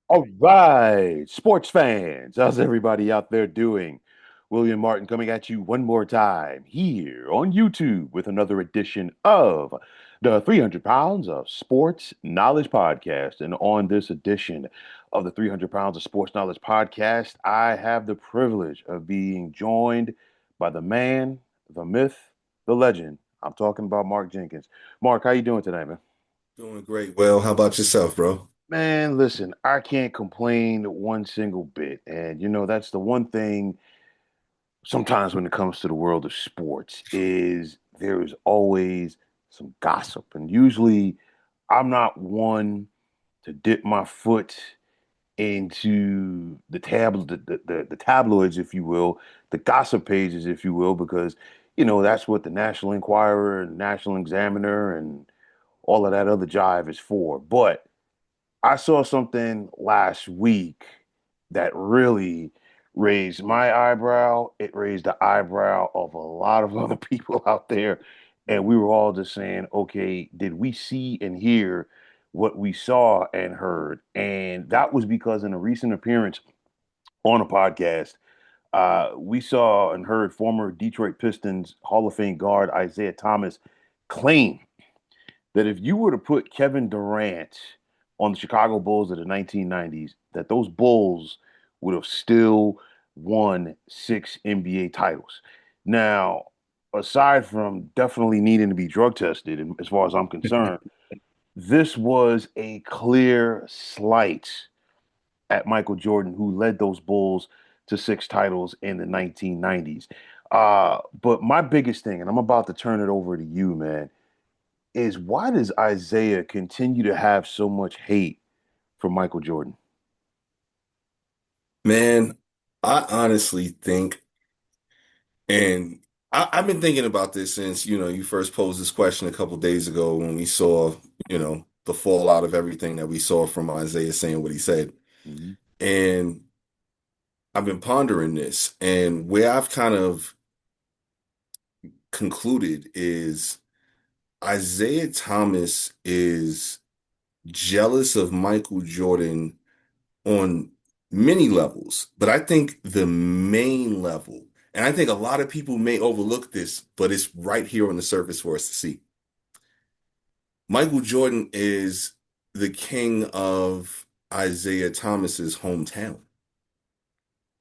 All right, sports fans, how's everybody out there doing? William Martin coming at you one more time here on YouTube with another edition of the 300 Pounds of Sports Knowledge Podcast. And on this edition of the 300 Pounds of Sports Knowledge Podcast, I have the privilege of being joined by the man, the myth, the legend. I'm talking about Mark Jenkins. Mark, how you doing today, man? Doing great. Well, how about yourself, bro? Man, listen, I can't complain one single bit. And that's the one thing sometimes when it comes to the world of sports is there is always some gossip. And usually I'm not one to dip my foot into the tabloids, if you will, the gossip pages, if you will, because that's what the National Enquirer and National Examiner and all of that other jive is for. But I saw something last week that really raised my eyebrow. It raised the eyebrow of a lot of other people out there. And we were all just saying, okay, did we see and hear what we saw and heard? And that was because in a recent appearance on a podcast, we saw and heard former Detroit Pistons Hall of Fame guard Isaiah Thomas claim that if you were to put Kevin Durant on the Chicago Bulls of the 1990s, that those Bulls would have still won 6 NBA titles. Now, aside from definitely needing to be drug tested, and as far as I'm concerned, this was a clear slight at Michael Jordan, who led those Bulls to 6 titles in the 1990s. But my biggest thing, and I'm about to turn it over to you, man, is why does Isaiah continue to have so much hate for Michael Jordan? Man, I honestly think, and I've been thinking about this since, you first posed this question a couple days ago when we saw, the fallout of everything that we saw from Isaiah saying what he said. Mhm. And I've been pondering this, and where I've kind of concluded is Isaiah Thomas is jealous of Michael Jordan on many levels, but I think the main level, and I think a lot of people may overlook this, but it's right here on the surface for us to see. Michael Jordan is the king of Isaiah Thomas's hometown.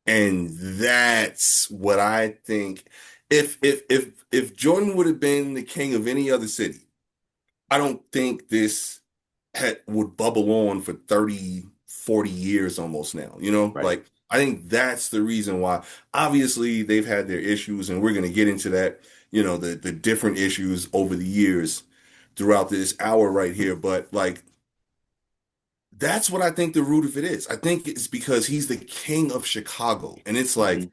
And that's what I think. If Jordan would have been the king of any other city, I don't think this would bubble on for 30, 40 years almost now, Right. Like I think that's the reason why. Obviously, they've had their issues, and we're going to get into that, the different issues over the years throughout this hour right here. But like that's what I think the root of it is. I think it's because he's the king of Chicago. And it's Hmm. like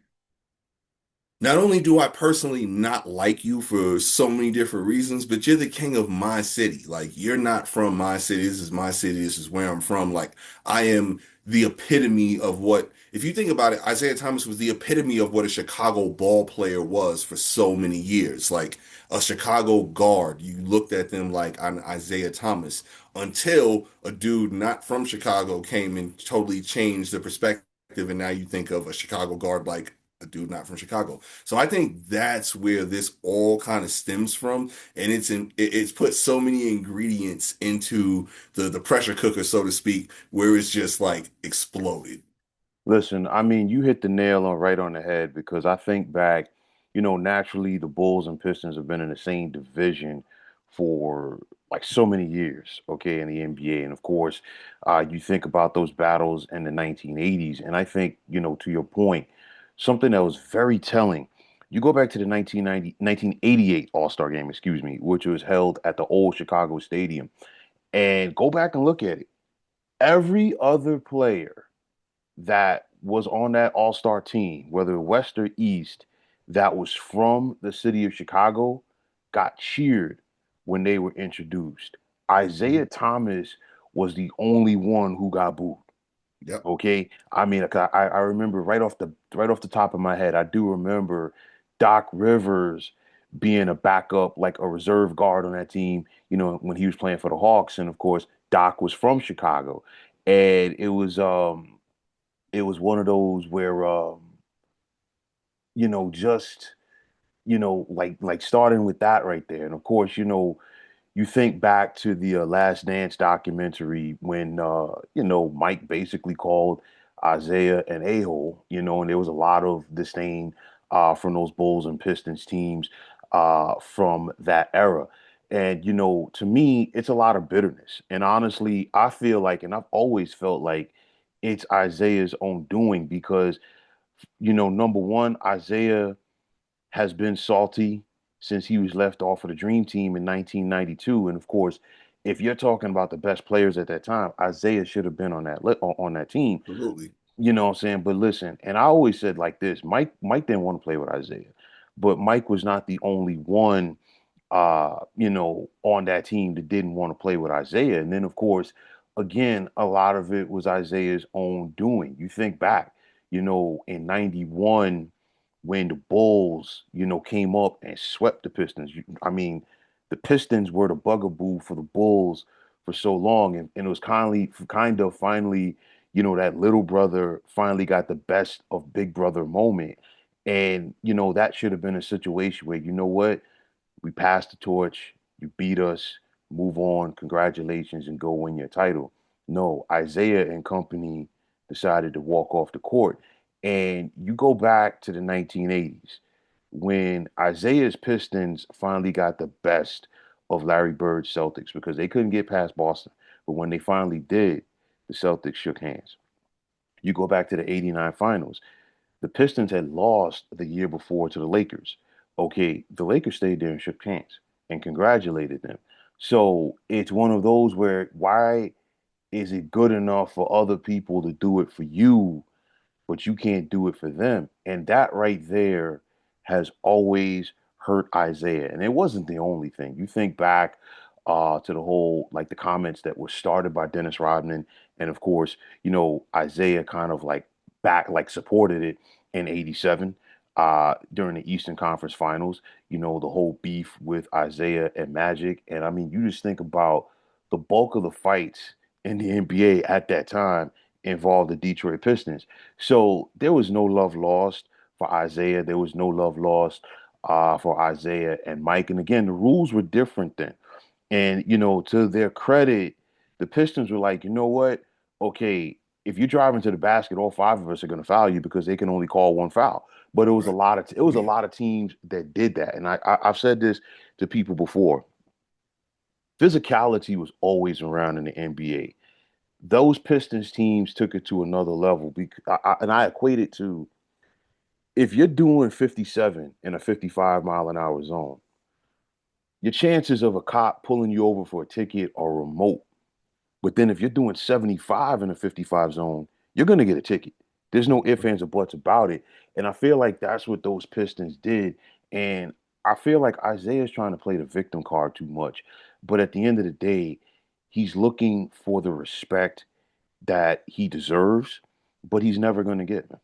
not only do I personally not like you for so many different reasons, but you're the king of my city. Like, you're not from my city. This is my city. This is where I'm from. Like, I am the epitome of what, if you think about it, Isaiah Thomas was the epitome of what a Chicago ball player was for so many years. Like, a Chicago guard, you looked at them like I'm Isaiah Thomas until a dude not from Chicago came and totally changed the perspective. And now you think of a Chicago guard like a dude not from Chicago. So I think that's where this all kind of stems from, and it's put so many ingredients into the pressure cooker, so to speak, where it's just like exploded. Listen, I mean, you hit the nail on right on the head because I think back, naturally the Bulls and Pistons have been in the same division for like so many years, okay, in the NBA. And of course, you think about those battles in the 1980s, and I think, to your point, something that was very telling. You go back to the 1988 All-Star game, excuse me, which was held at the old Chicago Stadium, and go back and look at it. Every other player that was on that All Star team, whether West or East, that was from the city of Chicago, got cheered when they were introduced. Isaiah Mhm. Thomas was the only one who got booed. Yep. Okay, I mean, like, I remember right off the top of my head, I do remember Doc Rivers being a backup, like a reserve guard on that team. When he was playing for the Hawks, and of course, Doc was from Chicago, and it was one of those where just like starting with that right there, and of course, you think back to the Last Dance documentary when Mike basically called Isaiah an a-hole, and there was a lot of disdain from those Bulls and Pistons teams from that era. And to me, it's a lot of bitterness. And honestly, I feel like, and I've always felt like it's Isaiah's own doing because, number one, Isaiah has been salty since he was left off of the Dream Team in 1992. And of course, if you're talking about the best players at that time, Isaiah should have been on that team. Absolutely. You know what I'm saying? But listen, and I always said like this, Mike didn't want to play with Isaiah, but Mike was not the only one on that team that didn't want to play with Isaiah. And then, of course, again, a lot of it was Isaiah's own doing. You think back, in 91, when the Bulls, came up and swept the Pistons. I mean, the Pistons were the bugaboo for the Bulls for so long. And it was kind of finally, that little brother finally got the best of big brother moment. And, that should have been a situation where, you know what? We passed the torch. You beat us. Move on. Congratulations and go win your title. No, Isaiah and company decided to walk off the court. And you go back to the 1980s when Isaiah's Pistons finally got the best of Larry Bird's Celtics because they couldn't get past Boston. But when they finally did, the Celtics shook hands. You go back to the 89 finals. The Pistons had lost the year before to the Lakers. Okay, the Lakers stayed there and shook hands and congratulated them. So it's one of those where why is it good enough for other people to do it for you, but you can't do it for them? And that right there has always hurt Isaiah. And it wasn't the only thing. You think back to the whole, like the comments that were started by Dennis Rodman. And of course, Isaiah kind of like supported it in 87 during the Eastern Conference Finals, the whole beef with Isaiah and Magic. And I mean, you just think about the bulk of the fights in the NBA at that time involved the Detroit Pistons. So there was no love lost for Isaiah. There was no love lost for Isaiah and Mike. And again, the rules were different then. And, to their credit, the Pistons were like, you know what? Okay, if you drive into the basket, all five of us are going to foul you because they can only call one foul. But Right. it was a lot of teams that did that. And I've said this to people before. Physicality was always around in the NBA. Those Pistons teams took it to another level because and I equate it to if you're doing 57 in a 55 mile an hour zone, your chances of a cop pulling you over for a ticket are remote. But then if you're doing 75 in a 55 zone, you're going to get a ticket. There's no ifs, ands, or buts about it. And I feel like that's what those Pistons did. And I feel like Isaiah's trying to play the victim card too much. But at the end of the day, he's looking for the respect that he deserves, but he's never going to get it.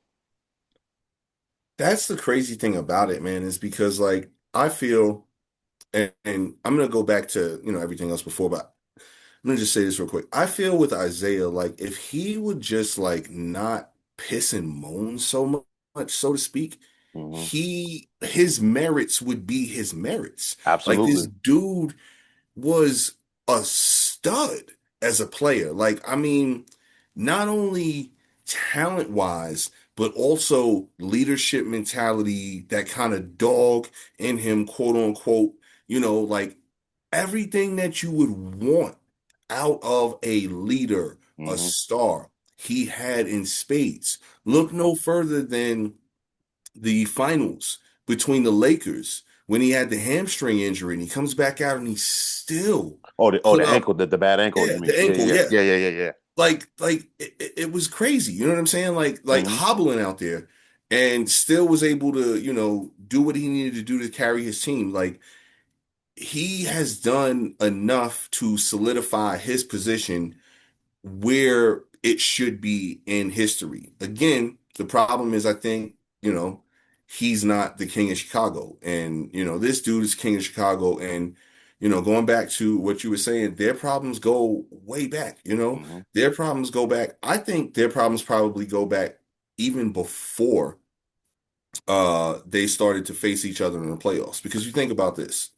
That's the crazy thing about it, man, is because like I feel, and I'm gonna go back to, everything else before, but I'm gonna just say this real quick. I feel with Isaiah, like if he would just like not piss and moan so much, so to speak, Hmm. his merits would be his merits. Like this Absolutely. dude was a stud as a player. Like, I mean, not only talent wise, but also leadership mentality, that kind of dog in him, quote unquote, like everything that you would want out of a leader, a Hmm. star, he had in spades. Look no further than the finals between the Lakers when he had the hamstring injury and he comes back out and he still Oh, the put up, ankle, the bad ankle, you yeah, mean? the Yeah, ankle, yeah, yeah. yeah, yeah, yeah, yeah. Like it was crazy. You know what I'm saying? Like Hmm. hobbling out there and still was able to, do what he needed to do to carry his team. Like he has done enough to solidify his position where it should be in history. Again, the problem is I think, he's not the king of Chicago. And, this dude is king of Chicago. And, going back to what you were saying, their problems go way back, Hmm. their problems go back. I think their problems probably go back even before they started to face each other in the playoffs. Because you think about this.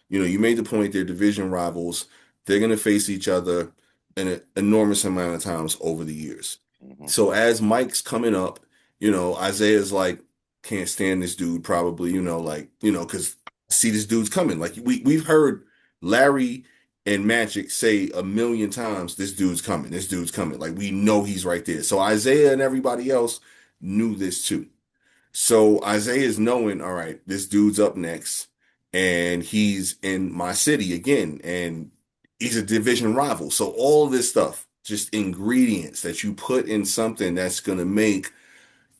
You made the point they're division rivals. They're going to face each other an enormous amount of times over the years. Hmm. So as Mike's coming up, Isaiah's like, can't stand this dude probably, like, because I see this dude's coming. Like we've heard Larry and Magic say a million times, this dude's coming, this dude's coming. Like we know he's right there. So Isaiah and everybody else knew this too. So Isaiah's knowing, all right, this dude's up next, and he's in my city again, and he's a division rival. So all of this stuff, just ingredients that you put in something that's gonna make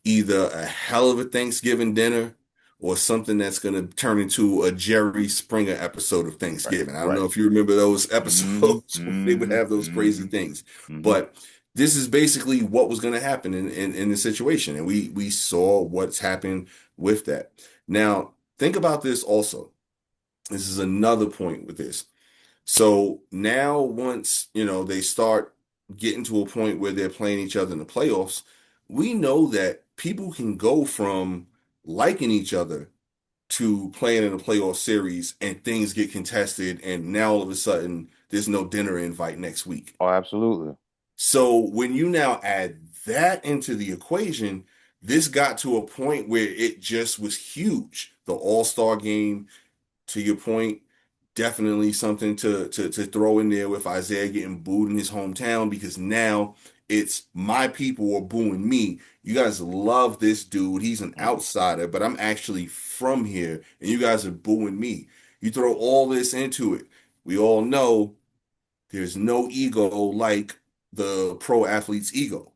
either a hell of a Thanksgiving dinner or something that's going to turn into a Jerry Springer episode of Right, Thanksgiving. I don't know right. if you remember those Hmm. episodes when they would Hmm. have those crazy Hmm. things, Hmm. but this is basically what was going to happen in the situation, and we saw what's happened with that. Now, think about this also. This is another point with this. So now, once they start getting to a point where they're playing each other in the playoffs, we know that people can go from liking each other to playing in a playoff series and things get contested, and now all of a sudden there's no dinner invite next week. Oh, absolutely. So when you now add that into the equation, this got to a point where it just was huge. The All-Star game, to your point, definitely something to throw in there with Isaiah getting booed in his hometown, because now it's my people are booing me. You guys love this dude. He's an Hmm. outsider, but I'm actually from here, and you guys are booing me. You throw all this into it. We all know there's no ego like the pro athlete's ego.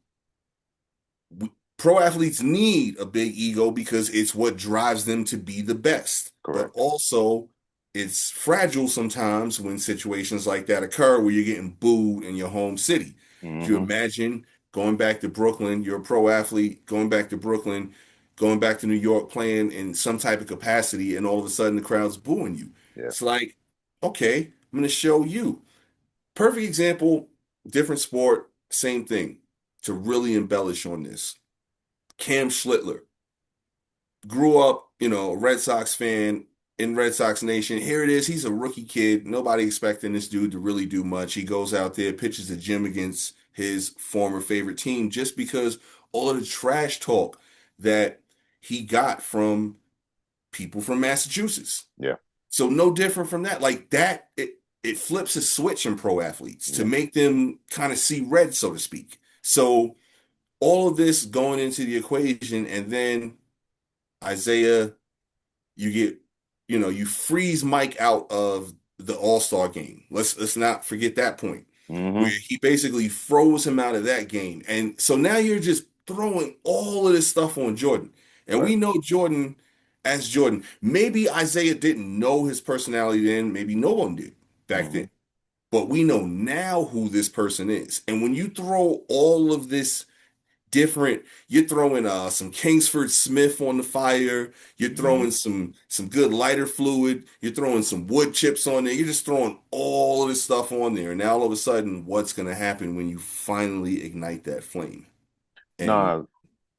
Pro athletes need a big ego because it's what drives them to be the best. But Correct. also, it's fragile sometimes when situations like that occur where you're getting booed in your home city. If you Hmm. imagine going back to Brooklyn, you're a pro athlete, going back to Brooklyn, going back to New York, playing in some type of capacity, and all of a sudden the crowd's booing you. Yeah. It's like, okay, I'm going to show you. Perfect example, different sport, same thing. To really embellish on this, Cam Schlittler grew up, a Red Sox fan in Red Sox Nation. Here it is. He's a rookie kid. Nobody expecting this dude to really do much. He goes out there, pitches the gym against his former favorite team just because all of the trash talk that he got from people from Massachusetts. Yeah. So no different from that. Like that, it flips a switch in pro athletes to Yeah. make them kind of see red, so to speak. So all of this going into the equation, and then Isaiah, you get, you freeze Mike out of the All-Star game. Let's not forget that point where Hmm. he basically froze him out of that game. And so now you're just throwing all of this stuff on Jordan. And Right. we know Jordan as Jordan. Maybe Isaiah didn't know his personality then, maybe no one did back Hmm. then. But we know now who this person is. And when you throw all of this different. You're throwing some Kingsford Smith on the fire. You're Hmm. throwing some good lighter fluid. You're throwing some wood chips on there. You're just throwing all of this stuff on there. And now all of a sudden, what's going to happen when you finally ignite that flame? And Nah,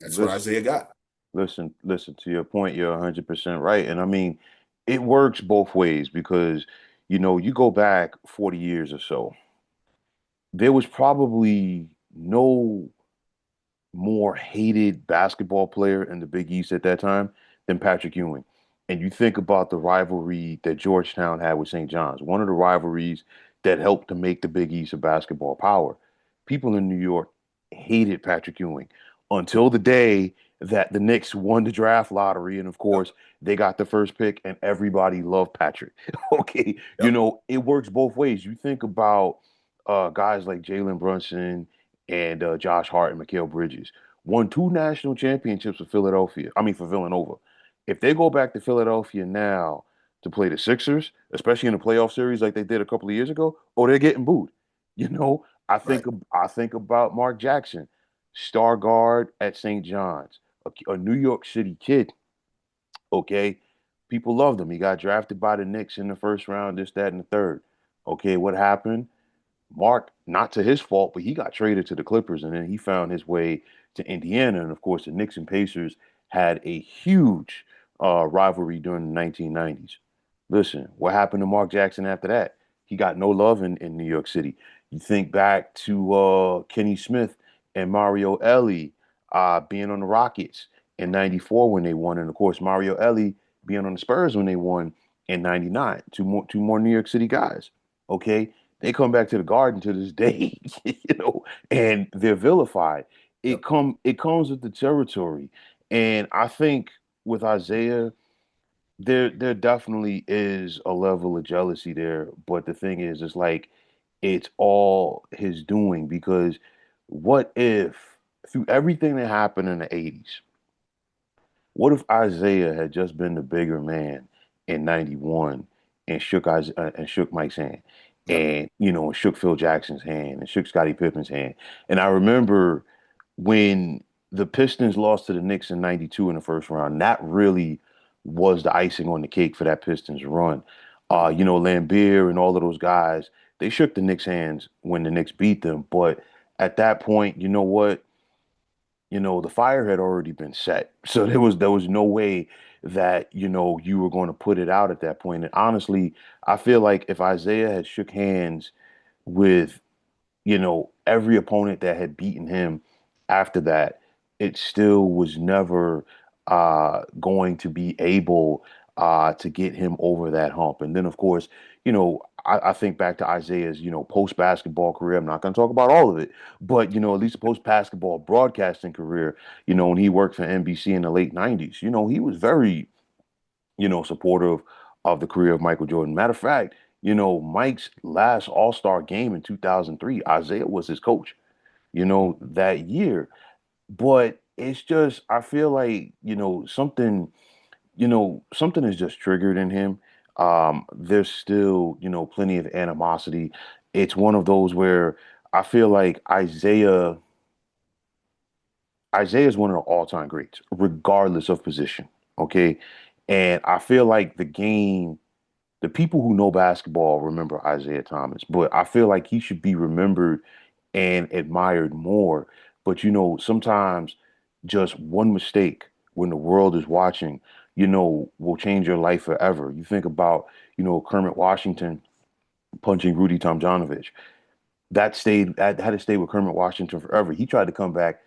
that's what listen, Isaiah got. listen to your point. You're 100% right. And I mean, it works both ways because, you go back 40 years or so, there was probably no more hated basketball player in the Big East at that time than Patrick Ewing. And you think about the rivalry that Georgetown had with St. John's, one of the rivalries that helped to make the Big East a basketball power. People in New York hated Patrick Ewing until the day that the Knicks won the draft lottery. And of Yep. course, they got the first pick, and everybody loved Patrick. Okay. Yep. It works both ways. You think about guys like Jalen Brunson and Josh Hart and Mikal Bridges won two national championships for Philadelphia. I mean, for Villanova. If they go back to Philadelphia now to play the Sixers, especially in the playoff series like they did a couple of years ago, oh, they're getting booed. Right. I think about Mark Jackson, star guard at St. John's, a New York City kid. Okay, People loved him. He got drafted by the Knicks in the first round, this, that, and the third. Okay, what happened? Mark, not to his fault, but he got traded to the Clippers, and then he found his way to Indiana. And of course, the Knicks and Pacers had a huge rivalry during the 1990s. Listen, what happened to Mark Jackson after that? He got no love in New York City. You think back to Kenny Smith and Mario Elie being on the Rockets in '94 when they won, and of course Mario Elie being on the Spurs when they won in '99. Two more New York City guys. Okay, they come back to the Garden to this day, and they're vilified. Yep. It comes with the territory, and I think with Isaiah, there definitely is a level of jealousy there. But the thing is, it's like it's all his doing because what if through everything that happened in the '80s, what if Isaiah had just been the bigger man in '91 and shook Mike's hand, Yep. and and shook Phil Jackson's hand and shook Scottie Pippen's hand? And I remember when the Pistons lost to the Knicks in '92 in the first round. That really was the icing on the cake for that Pistons run. Mhm. Lambeer and all of those guys, they shook the Knicks' hands when the Knicks beat them. But at that point, you know what? The fire had already been set. So there was no way that, you were going to put it out at that point. And honestly, I feel like if Isaiah had shook hands with every opponent that had beaten him after that, it still was never going to be able to get him over that hump. And then, of course, I think back to Isaiah's, post basketball career. I'm not going to talk about all of it, but, at least the post basketball broadcasting career, when he worked for NBC in the late 90s, he was very, supportive of the career of Michael Jordan. Matter of fact, Mike's last All-Star game in 2003, Isaiah was his coach, that year. But it's just, I feel like, something is just triggered in him. There's still, plenty of animosity. It's one of those where I feel like Isaiah is one of the all-time greats, regardless of position. Okay. And I feel like the people who know basketball remember Isaiah Thomas, but I feel like he should be remembered and admired more. But sometimes just one mistake when the world is watching, will change your life forever. You think about, Kermit Washington punching Rudy Tomjanovich. That had to stay with Kermit Washington forever. He tried to come back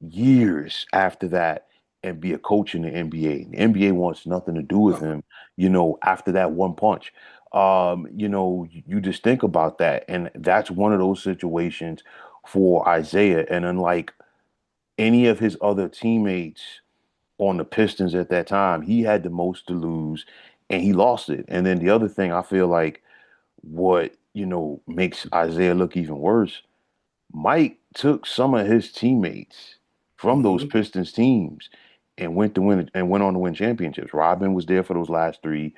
years after that and be a coach in the NBA. The NBA wants nothing to do with No. him, after that one punch. You just think about that. And that's one of those situations for Isaiah. And unlike any of his other teammates on the Pistons at that time, he had the most to lose and he lost it. And then the other thing I feel like what, makes Isaiah look even worse, Mike took some of his teammates from those Hmm. Pistons teams and went on to win championships. Robin was there for those last three.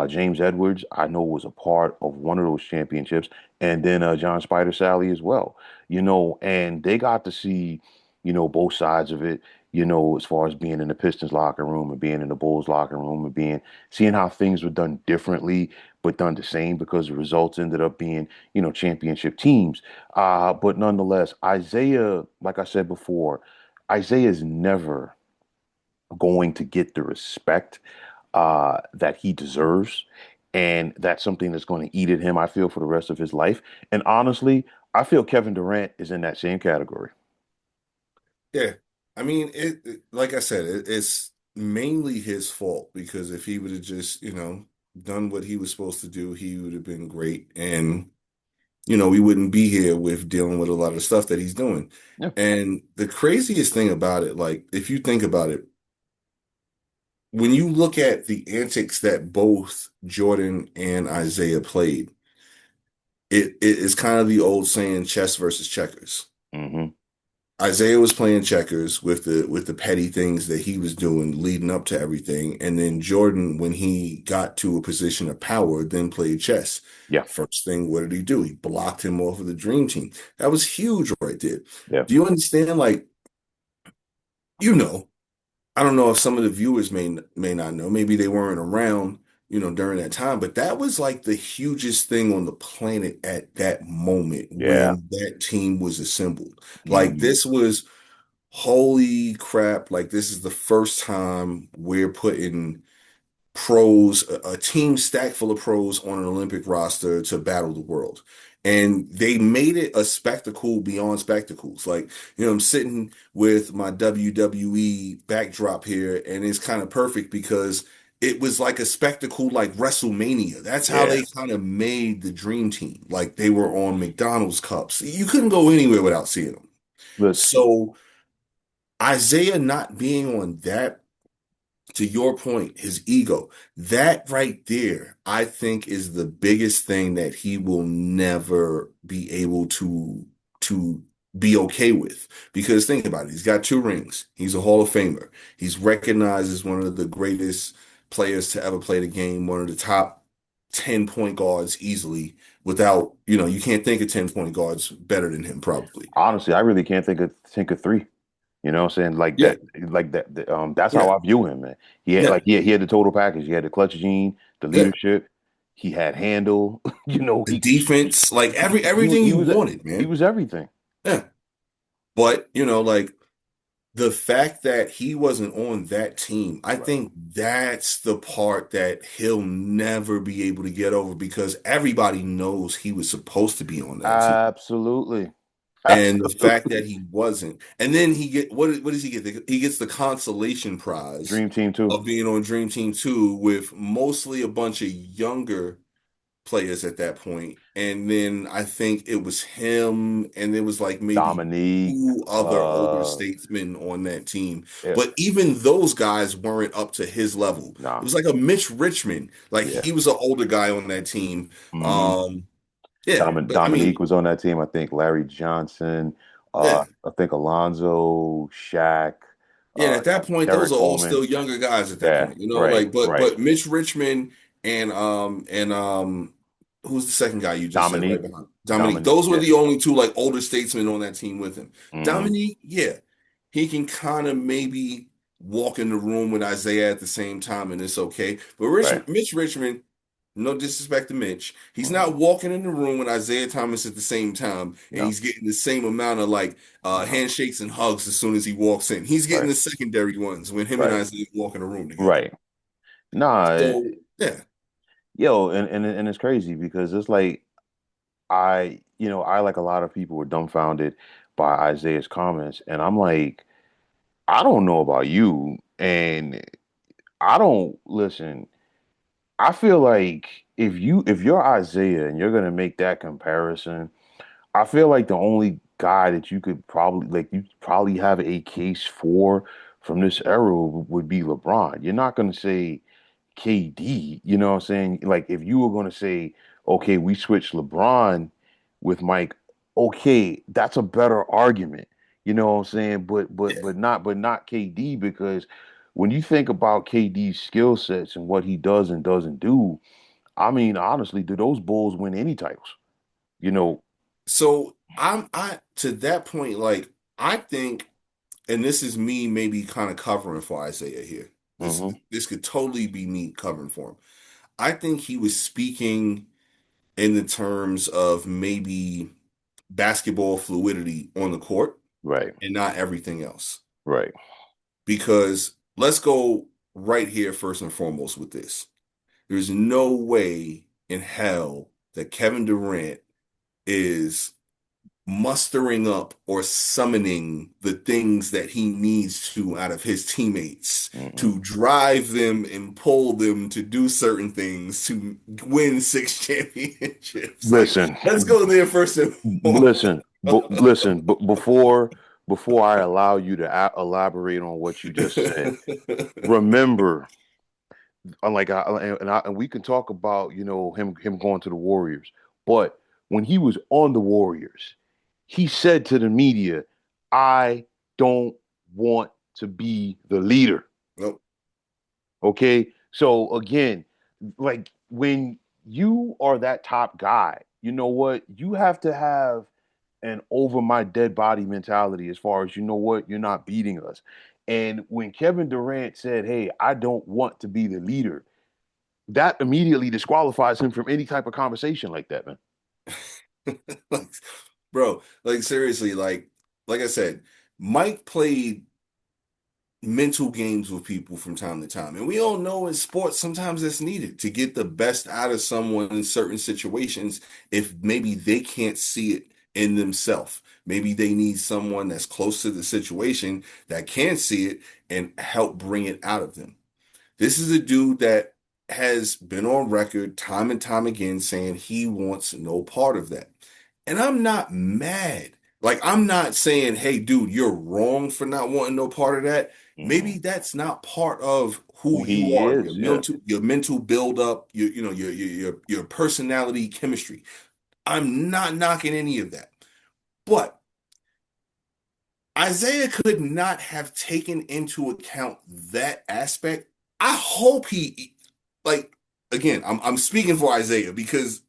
James Edwards, I know, was a part of one of those championships, and then John Spider Sally as well. And they got to see, both sides of it. As far as being in the Pistons locker room and being in the Bulls locker room and seeing how things were done differently, but done the same because the results ended up being, championship teams. But nonetheless, Isaiah, like I said before, Isaiah is never going to get the respect that he deserves. And that's something that's going to eat at him, I feel, for the rest of his life. And honestly, I feel Kevin Durant is in that same category. Yeah. I mean, like I said, it's mainly his fault because if he would have just, done what he was supposed to do, he would have been great. And, we wouldn't be here with dealing with a lot of stuff that he's doing. Yeah. And the craziest thing about it, like, if you think about it, when you look at the antics that both Jordan and Isaiah played, it is kind of the old saying, chess versus checkers. Hmm. Isaiah was playing checkers with the petty things that he was doing leading up to everything. And then Jordan, when he got to a position of power, then played chess. Yeah. First thing, what did he do? He blocked him off of the dream team. That was huge right there. Yeah. Do you understand? Like, you know. I don't know if some of the viewers may not know. Maybe they weren't around, during that time, but that was like the hugest thing on the planet at that moment Yeah. when that team was assembled. Like Hmm. this was holy crap, like this is the first time we're putting pros, a team stacked full of pros on an Olympic roster to battle the world. And they made it a spectacle beyond spectacles. Like, I'm sitting with my WWE backdrop here, and it's kind of perfect because it was like a spectacle like WrestleMania. That's how Yeah. they kind of made the Dream Team. Like they were on McDonald's cups. You couldn't go anywhere without seeing them. Listen, So Isaiah not being on that, to your point, his ego, that right there, I think is the biggest thing that he will never be able to be okay with. Because think about it, he's got 2 rings. He's a Hall of Famer. He's recognized as one of the greatest players to ever play the game, one of the top 10 point guards easily without, you can't think of 10 point guards better than him, probably. honestly, I really can't think of three. You know what I'm saying? Yeah, That's how yeah, I view him, man. yeah. He had the total package. He had the clutch gene, the Yeah. leadership, he had handle, The defense, like everything he you was wanted, he man. was everything. Yeah. But, like the fact that he wasn't on that team, I Right. think that's the part that he'll never be able to get over because everybody knows he was supposed to be on that team. Absolutely. And the fact Absolutely. that he wasn't, and then he get what does he get? He gets the consolation prize Dream team too. of being on Dream Team 2 with mostly a bunch of younger players at that point. And then I think it was him, and there was like maybe Dominique. 2 other older statesmen on that team. Yeah, But even those guys weren't up to his level. It nah. was like a Mitch Richmond. Like Yeah. he was an older guy on that team. Hmm. Um, yeah, but I Dominique mean, was on that team. I think Larry Johnson. yeah. I think Alonzo, Shaq, Yeah, and uh, at that point, those Derek are all Coleman. still younger guys at that Yeah, point, right, like but right. but Mitch Richmond and who's the second guy you just said right Dominique, behind Dominique? Dominique. Those were Yeah. the only 2 like older statesmen on that team with him. Hmm. Dominique, yeah, he can kind of maybe walk in the room with Isaiah at the same time, and it's okay. But Right. Mitch Richmond, no disrespect to Mitch, he's Hmm. not walking in the room with Isaiah Thomas at the same time, and No, he's getting the same amount of like no. handshakes and hugs as soon as he walks in. He's getting Right, the secondary ones when him and right, Isaiah walk in a room together. right. Nah, So yeah, yo, and it's crazy because it's like I like a lot of people were dumbfounded by Isaiah's comments, and I'm like, I don't know about you, and I don't listen. I feel like if you're Isaiah and you're gonna make that comparison, I feel like the only guy that you could probably you probably have a case for from this era would be LeBron. You're not gonna say KD, you know what I'm saying? Like if you were gonna say, okay, we switch LeBron with Mike, okay, that's a better argument. You know what I'm saying? yeah. But not KD because when you think about KD's skill sets and what he does and doesn't do, I mean, honestly, do those Bulls win any titles? You know, So I to that point, like I think, and this is me maybe kind of covering for Isaiah here. hmm This could totally be me covering for him. I think he was speaking in the terms of maybe basketball fluidity on the court right, and not everything else. right. Because let's go right here first and foremost with this. There's no way in hell that Kevin Durant is mustering up or summoning the things that he needs to out of his teammates Mm-mm. to drive them and pull them to do certain things to win 6 championships. Like, Listen, let's go there first and foremost. listen. Before I allow you to elaborate on what you just said, remember, and we can talk about him going to the Warriors, but when he was on the Warriors, he said to the media, "I don't want to be the leader." Nope. Okay, so again, like when you are that top guy, you know what? You have to have. an over my dead body mentality as far as, you know what, you're not beating us. And when Kevin Durant said, "Hey, I don't want to be the leader," that immediately disqualifies him from any type of conversation like that, man. Like, bro, like seriously, like I said, Mike played mental games with people from time to time. And we all know in sports, sometimes it's needed to get the best out of someone in certain situations if maybe they can't see it in themselves. Maybe they need someone that's close to the situation that can see it and help bring it out of them. This is a dude that has been on record time and time again saying he wants no part of that. And I'm not mad. Like, I'm not saying, hey, dude, you're wrong for not wanting no part of that. Hmm. Maybe that's not part of who Who you he are, is, yeah. your mental build up, your personality chemistry. I'm not knocking any of that. But Isaiah could not have taken into account that aspect. I hope he like again, I'm speaking for Isaiah because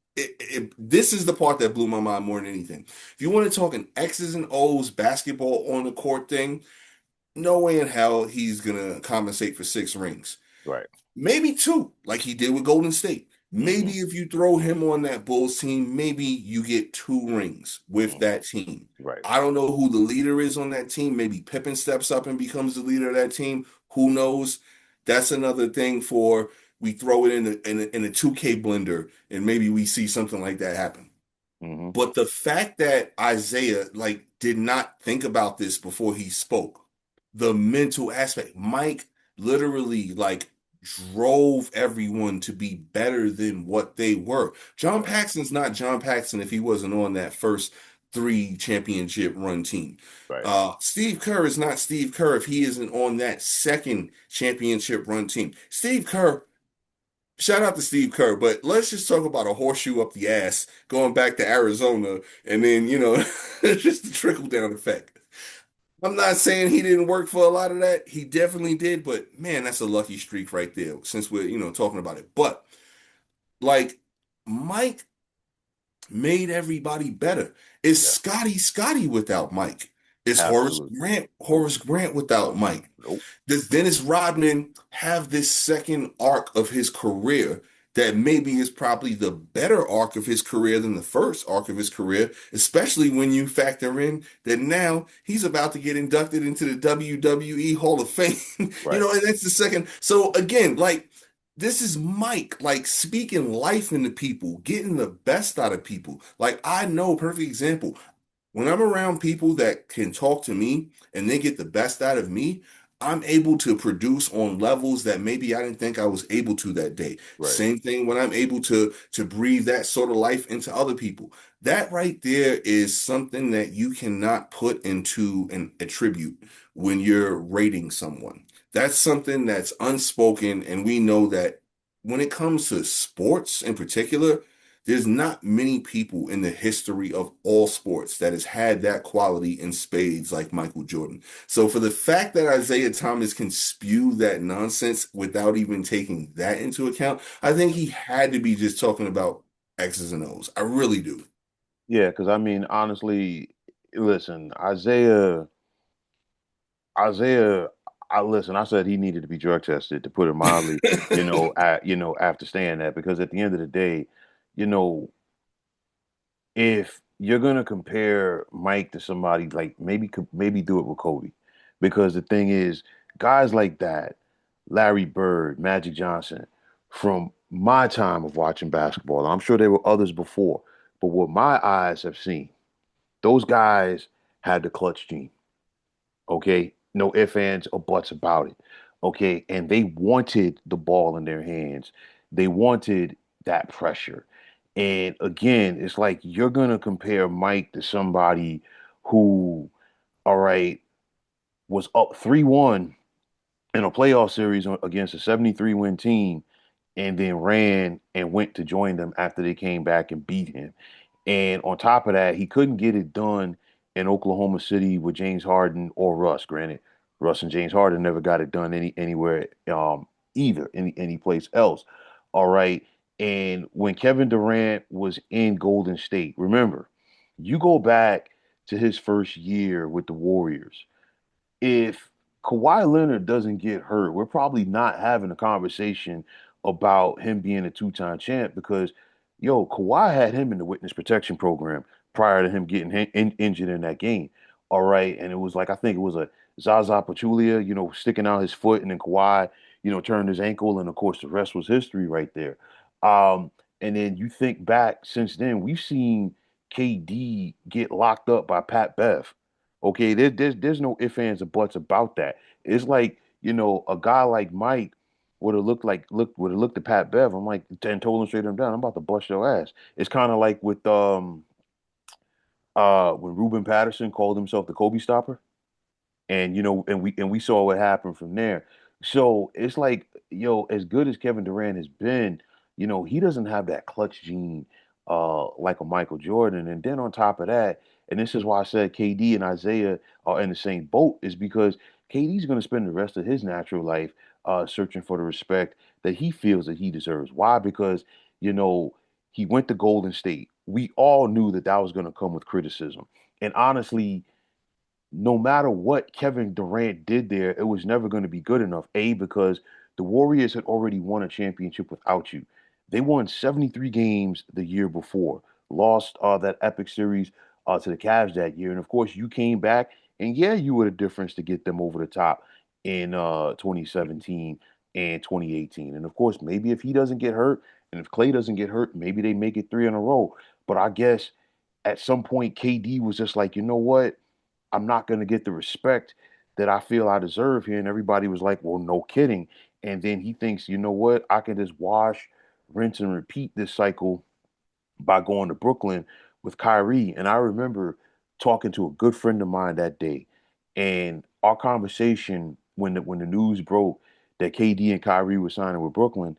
this is the part that blew my mind more than anything. If you want to talk an X's and O's basketball on the court thing, no way in hell he's gonna compensate for 6 rings. Right. Maybe two, like he did with Golden State. Maybe Hmm. if you throw him on that Bulls team, maybe you get 2 rings with Hmm. that team. Right. I don't know who the leader is on that team. Maybe Pippen steps up and becomes the leader of that team. Who knows? That's another thing for we throw it in a 2K blender and maybe we see something like that happen. Hmm. But the fact that Isaiah like did not think about this before he spoke, the mental aspect, Mike literally like drove everyone to be better than what they were. John Right. Paxson's not John Paxson if he wasn't on that first 3 championship run team. Right. Steve Kerr is not Steve Kerr if he isn't on that second championship run team. Steve Kerr, shout out to Steve Kerr, but let's just talk about a horseshoe up the ass going back to Arizona and then, just the trickle down effect. I'm not saying he didn't work for a lot of that. He definitely did, but man, that's a lucky streak right there since we're, talking about it. But like Mike made everybody better. Is Yeah. Scotty without Mike? Is Absolutely. Horace Grant without Mike? Nope. Does Dennis Rodman have this second arc of his career that maybe is probably the better arc of his career than the first arc of his career, especially when you factor in that now he's about to get inducted into the WWE Hall of Fame, Right. and that's the second. So again, like this is Mike, like speaking life into people, getting the best out of people. Like I know, perfect example. When I'm around people that can talk to me and they get the best out of me, I'm able to produce on levels that maybe I didn't think I was able to that day. Right. Same thing when I'm able to breathe that sort of life into other people. That right there is something that you cannot put into an attribute when you're rating someone. That's something that's unspoken, and we know that when it comes to sports in particular, there's not many people in the history of all sports that has had that quality in spades like Michael Jordan. So for the fact that Isaiah Thomas can spew that nonsense without even taking that into account, I think he had to be just talking about X's and O's. I really do. Yeah, because I mean, honestly, listen, Isaiah, I listen, I said he needed to be drug tested to put it mildly, after saying that, because at the end of the day, you know, if you're gonna compare Mike to somebody, like maybe do it with Kobe, because the thing is, guys like that, Larry Bird, Magic Johnson, from my time of watching basketball, I'm sure there were others before, but what my eyes have seen, those guys had the clutch gene. Okay, no ifs, ands, or buts about it. Okay, and they wanted the ball in their hands. They wanted that pressure. And again, it's like you're gonna compare Mike to somebody who, all right, was up 3-1 in a playoff series against a 73 win team and then ran and went to join them after they came back and beat him. And on top of that, he couldn't get it done in Oklahoma City with James Harden or Russ. Granted, Russ and James Harden never got it done anywhere either, any place else. All right. And when Kevin Durant was in Golden State, remember, you go back. to his first year with the Warriors. If Kawhi Leonard doesn't get hurt, we're probably not having a conversation about him being a two-time champ because, yo, Kawhi had him in the witness protection program prior to him getting injured in that game. All right, and it was like I think it was a Zaza Pachulia, sticking out his foot, and then Kawhi, turned his ankle, and of course the rest was history right there. Um, and then you think back since then, we've seen KD get locked up by Pat Bev. Okay, there's no ifs, ands, or buts about that. It's like, a guy like Mike would have looked at Pat Bev. I'm like, and told him straight him down, I'm about to bust your ass. It's kind of like with when Ruben Patterson called himself the Kobe stopper. And and we saw what happened from there. So it's like, as good as Kevin Durant has been, he doesn't have that clutch gene like a Michael Jordan. And then on top of that, and this is why I said KD and Isaiah are in the same boat, is because KD's going to spend the rest of his natural life searching for the respect that he feels that he deserves. Why? Because, you know, he went to Golden State. We all knew that that was going to come with criticism. And honestly, no matter what Kevin Durant did there, it was never going to be good enough. A, because the Warriors had already won a championship without you. They won 73 games the year before, lost that epic series to the Cavs that year. And of course, you came back, and yeah, you were the difference to get them over the top in 2017 and 2018. And of course, maybe if he doesn't get hurt, and if Clay doesn't get hurt, maybe they make it three in a row. But I guess at some point, KD was just like, you know what? I'm not going to get the respect that I feel I deserve here. And everybody was like, well, no kidding. And then he thinks, you know what? I can just wash, rinse, and repeat this cycle by going to Brooklyn with Kyrie. And I remember talking to a good friend of mine that day. And our conversation when the news broke that KD and Kyrie were signing with Brooklyn,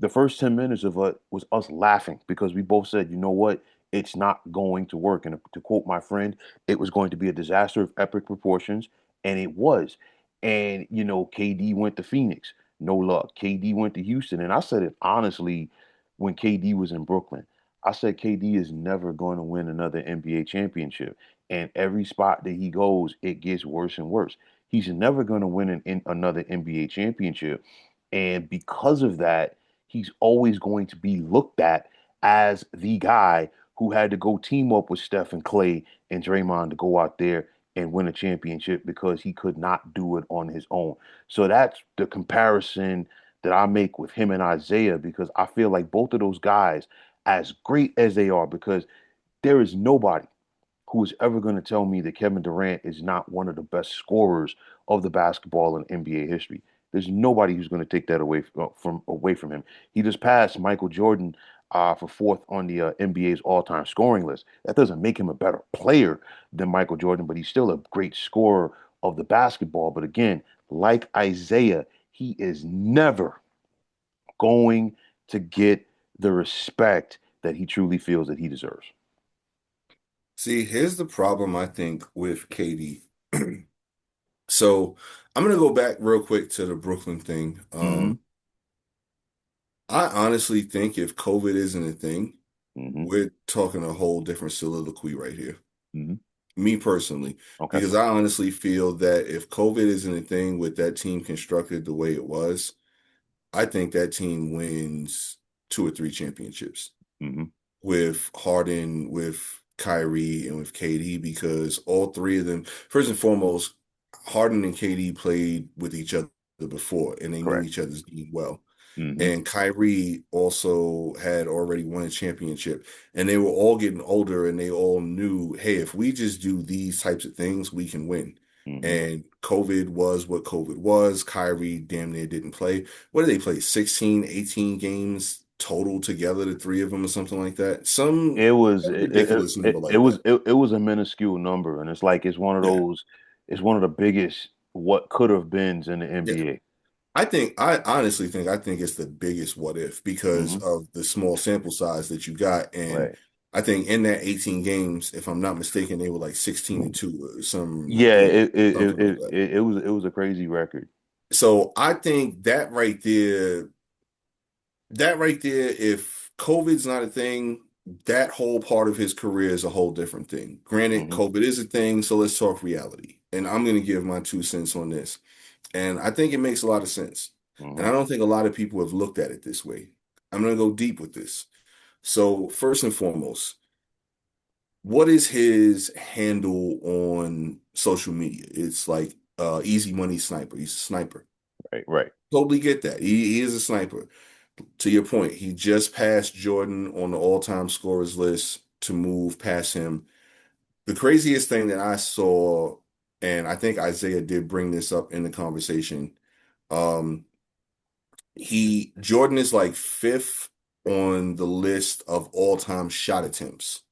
the first 10 minutes of it was us laughing because we both said, you know what? It's not going to work. And to quote my friend, it was going to be a disaster of epic proportions. And it was. And, KD went to Phoenix. No luck. KD went to Houston. And I said it honestly when KD was in Brooklyn. I said KD is never going to win another NBA championship. And every spot that he goes, it gets worse and worse. He's never going to win another NBA championship. And because of that, he's always going to be looked at as the guy who had to go team up with Steph and Clay and Draymond to go out there and win a championship because he could not do it on his own. So that's the comparison that I make with him and Isaiah because I feel like both of those guys, as great as they are, because there is nobody who is ever going to tell me that Kevin Durant is not one of the best scorers of the basketball in NBA history. There's nobody who's going to take that away from him. He just passed Michael Jordan for fourth on the NBA's all-time scoring list. That doesn't make him a better player than Michael Jordan, but he's still a great scorer of the basketball. But again, like Isaiah, he is never going to get the respect that he truly feels that he deserves. See, here's the problem I think with KD. So I'm gonna go back real quick to the Brooklyn thing. Mm-hmm. I honestly think if COVID isn't a thing, Mm-hmm. we're talking a whole different soliloquy right here. Mm-hmm. Me personally, Okay. because I honestly feel that if COVID isn't a thing with that team constructed the way it was, I think that team wins two or three championships Mm-hmm. with Harden, with Kyrie, and with KD because all three of them, first and foremost, Harden and KD played with each other before and they knew Correct. each other's game well. Mm-hmm. And Kyrie also had already won a championship. And they were all getting older and they all knew, hey, if we just do these types of things, we can win. Mm-hmm. And COVID was what COVID was. Kyrie damn near didn't play. What did they play? 16, 18 games total together, the three of them or something like that. Some It was it, it, ridiculous number it, it like was that. it was a minuscule number, and it's like Yeah. it's one of the biggest what could have beens in the Yeah. NBA. I honestly think, I think it's the biggest what if because Hmm. of the small sample size that you got. And Right. I think in that 18 games, if I'm not mistaken, they were like 16-2 or Yeah, something like that. it was a crazy record. So I think that right there, if COVID's not a thing, that whole part of his career is a whole different thing. Granted, Hmm. COVID is a thing, so let's talk reality. And I'm going to give my 2 cents on this. And I think it makes a lot of sense. And Hmm. I don't think a lot of people have looked at it this way. I'm going to go deep with this. So, first and foremost, what is his handle on social media? It's like Easy Money Sniper. He's a sniper. Right, right. Totally get that. He is a sniper. To your point, he just passed Jordan on the all-time scorers list to move past him. The craziest thing that I saw, and I think Isaiah did bring this up in the conversation, um, Jordan is like fifth on the list of all-time shot attempts,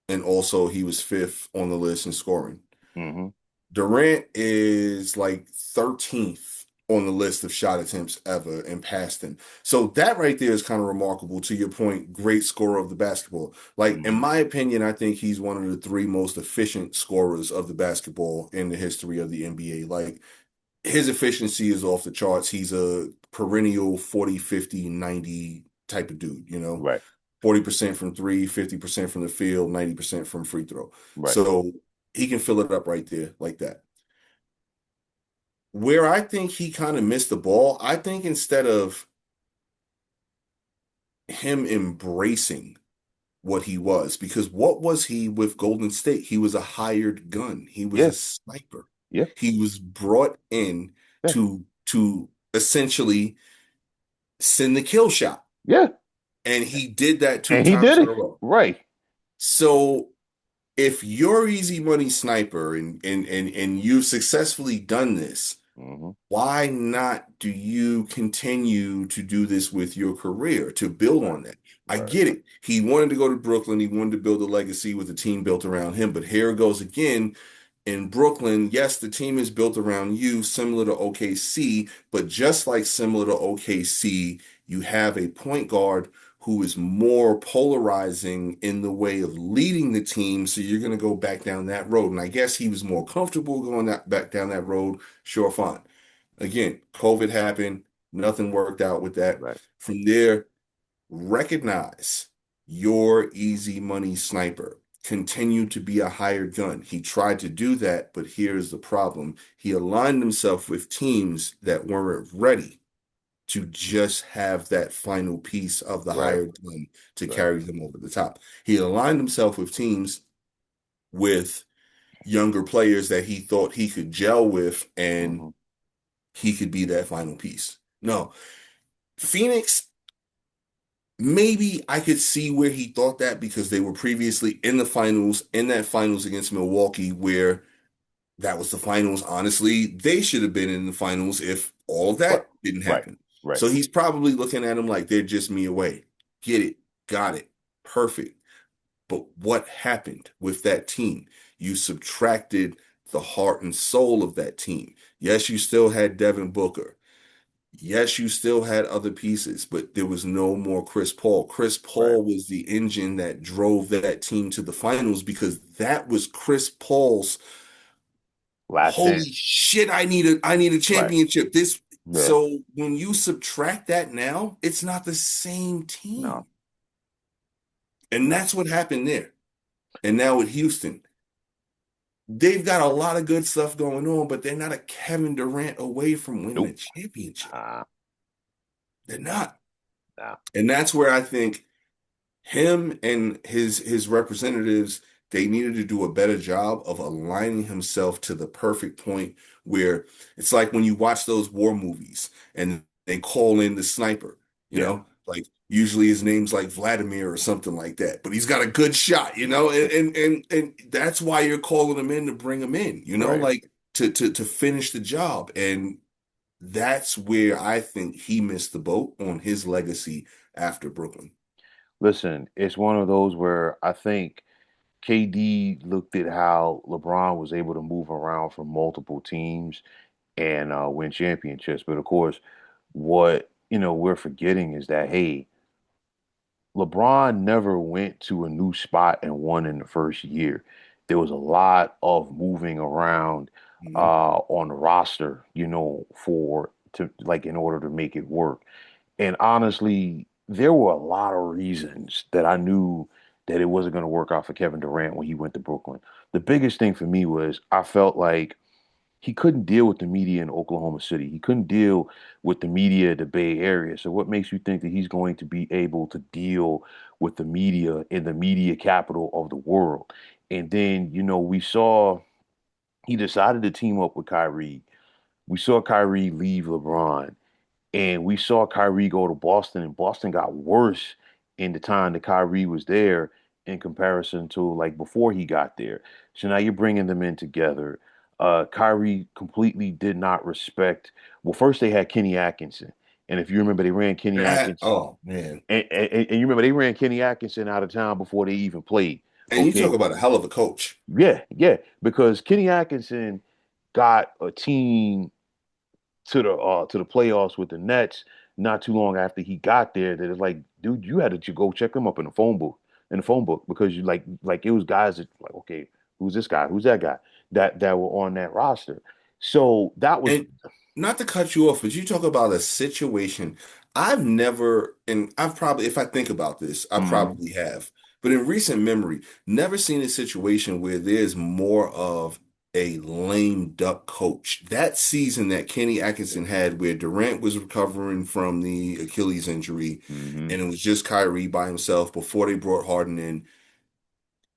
and also he was fifth on the list in scoring. Hmm. Durant is like 13th on the list of shot attempts ever and passed him. So that right there is kind of remarkable. To your point, great scorer of the basketball. Like, in Hmm. my opinion, I think he's one of the three most efficient scorers of the basketball in the history of the NBA. Like, his efficiency is off the charts. He's a perennial 40, 50, 90 type of dude, you know? Right, 40% from three, 50% from the field, 90% from free throw. right. So he can fill it up right there like that. Where I think he kind of missed the ball, I think instead of him embracing what he was, because what was he with Golden State? He was a hired gun. He was a Yeah, sniper. yeah, He was brought in yeah, to essentially send the kill shot. yeah. And he did that two And he times did in a it. row. Right. So if you're Easy Money Sniper and you've successfully done this, Hmm. why not do you continue to do this with your career to build Right, on that? I right, get it. He wanted to go to Brooklyn. He wanted to build a legacy with a team built around him. But here it goes again. In Brooklyn, yes, the team is built around you, similar to OKC, but just like similar to OKC, you have a point guard who is more polarizing in the way of leading the team. So you're going to go back down that road. And I guess he was more comfortable going back down that road. Sure, fine. Again, COVID happened, nothing worked out with that. right, From there, recognize your easy money sniper. Continue to be a hired gun. He tried to do that, but here's the problem. He aligned himself with teams that weren't ready to just have that final piece of the right, hired gun to right. carry them over the top. He aligned himself with teams with younger players that he thought he could gel with, and Hmm. he could be that final piece. No, Phoenix, maybe I could see where he thought that because they were previously in the finals, in that finals against Milwaukee, where that was the finals. Honestly, they should have been in the finals if all of Right, that didn't right, happen. right, So he's probably looking at them like they're just me away. Get it, got it, perfect. But what happened with that team? You subtracted the heart and soul of that team. Yes, you still had Devin Booker. Yes, you still had other pieces, but there was no more Chris Paul. Chris right. Paul was the engine that drove that team to the finals because that was Chris Paul's Last holy chance. shit, I need a Right. championship. This Yeah. so when you subtract that now, it's not the same No, team. And no. that's what happened there. And now with Houston, they've got a lot of good stuff going on, but they're not a Kevin Durant away from winning a Nope. championship. Nah, They're not. nah. And that's where I think him and his representatives, they needed to do a better job of aligning himself to the perfect point where it's like when you watch those war movies and they call in the sniper, you Yeah. know, like usually his name's like Vladimir or something like that, but he's got a good shot, you know, and that's why you're calling him in to bring him in, you know, Right. like to finish the job. And that's where I think he missed the boat on his legacy after Brooklyn. Listen, it's one of those where I think KD looked at how LeBron was able to move around from multiple teams and win championships. But of course, what we're forgetting is that hey, LeBron never went to a new spot and won in the first year. There was a lot of moving around Mhm. on the roster, for to like in order to make it work. And honestly, there were a lot of reasons that I knew that it wasn't going to work out for Kevin Durant when he went to Brooklyn. The biggest thing for me was I felt like he couldn't deal with the media in Oklahoma City. He couldn't deal with the media in the Bay Area. So what makes you think that he's going to be able to deal with the media in the media capital of the world? And then, we saw he decided to team up with Kyrie. We saw Kyrie leave LeBron. And we saw Kyrie go to Boston, and Boston got worse in the time that Kyrie was there in comparison to like before he got there. So now you're bringing them in together. Kyrie completely did not respect. Well, first they had Kenny Atkinson, and if you remember, they ran Kenny Atkinson, Oh man. and you remember they ran Kenny Atkinson out of town before they even played. And you talk Okay, about a hell of a coach. yeah, yeah, because Kenny Atkinson got a team to the playoffs with the Nets not too long after he got there. That it's like, dude, you had to go check him up in the phone book because you like it was guys that like, okay, who's this guy? Who's that guy? That were on that roster. So that was And not to cut you off, but you talk about a situation I've never, and I've probably, if I think about this, I mhm, probably have, but in recent memory, never seen a situation where there's more of a lame duck coach. That season that Kenny Atkinson had, where Durant was recovering from the Achilles injury, mhm, and it was just Kyrie by himself before they brought Harden in.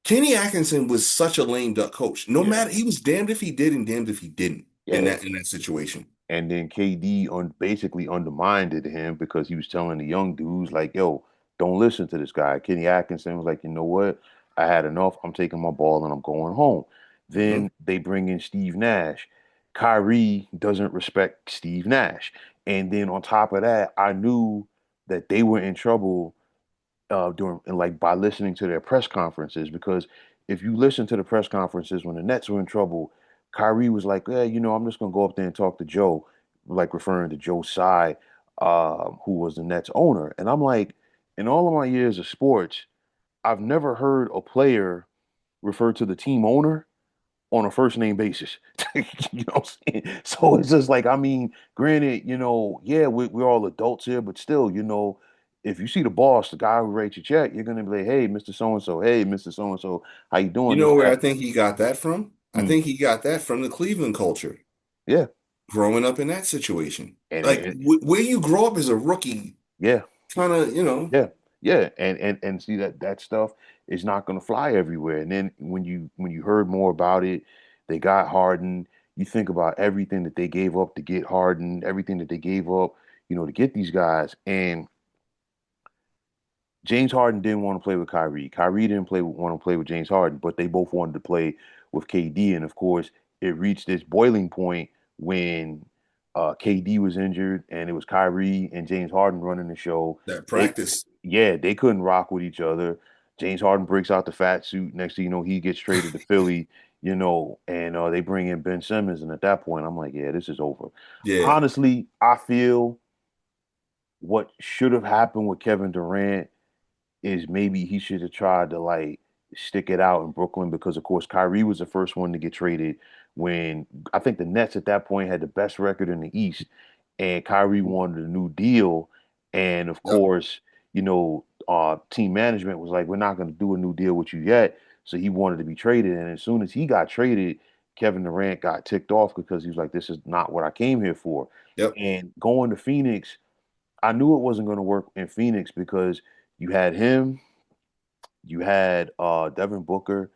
Kenny Atkinson was such a lame duck coach. No yeah, matter, he was damned if he did and damned if he didn't in yeah. that situation. And then KD basically undermined him because he was telling the young dudes like, "Yo, don't listen to this guy." Kenny Atkinson was like, "You know what? I had enough. I'm taking my ball and I'm going home." Mhm. Then they bring in Steve Nash. Kyrie doesn't respect Steve Nash. And then on top of that, I knew that they were in trouble during and like by listening to their press conferences because if you listen to the press conferences when the Nets were in trouble, Kyrie was like, "Yeah, I'm just gonna go up there and talk to Joe," like referring to Joe Tsai, who was the Nets owner. And I'm like, in all of my years of sports, I've never heard a player refer to the team owner on a first name basis. You know what I'm saying? So it's just like, I mean, granted, yeah, we're all adults here, but still, if you see the boss, the guy who writes your check, you're gonna be like, hey, Mr. So and so, hey, Mr. So and so, how you You doing? know where I think he got that from? I Mm, think he got that from the Cleveland culture, yeah, growing up in that situation. and Like it, where you grow up as a rookie, yeah, kind of, you know, yeah, yeah, and see that stuff is not gonna fly everywhere. And then when you heard more about it, they got Harden. You think about everything that they gave up to get Harden, everything that they gave up, to get these guys, and James Harden didn't want to play with Kyrie. Kyrie didn't want to play with James Harden, but they both wanted to play with KD. And of course, it reached this boiling point when KD was injured, and it was Kyrie and James Harden running the show. that They, practice. yeah, they couldn't rock with each other. James Harden breaks out the fat suit. Next thing you know, he gets traded to Philly. And they bring in Ben Simmons. And at that point, I'm like, yeah, this is over. Yeah. Honestly, I feel what should have happened with Kevin Durant is maybe he should have tried to like stick it out in Brooklyn because of course Kyrie was the first one to get traded when I think the Nets at that point had the best record in the East and Kyrie wanted a new deal and of Yep. course, team management was like we're not going to do a new deal with you yet, so he wanted to be traded and as soon as he got traded, Kevin Durant got ticked off because he was like this is not what I came here for. Yep. And going to Phoenix, I knew it wasn't going to work in Phoenix because you had him, you had Devin Booker,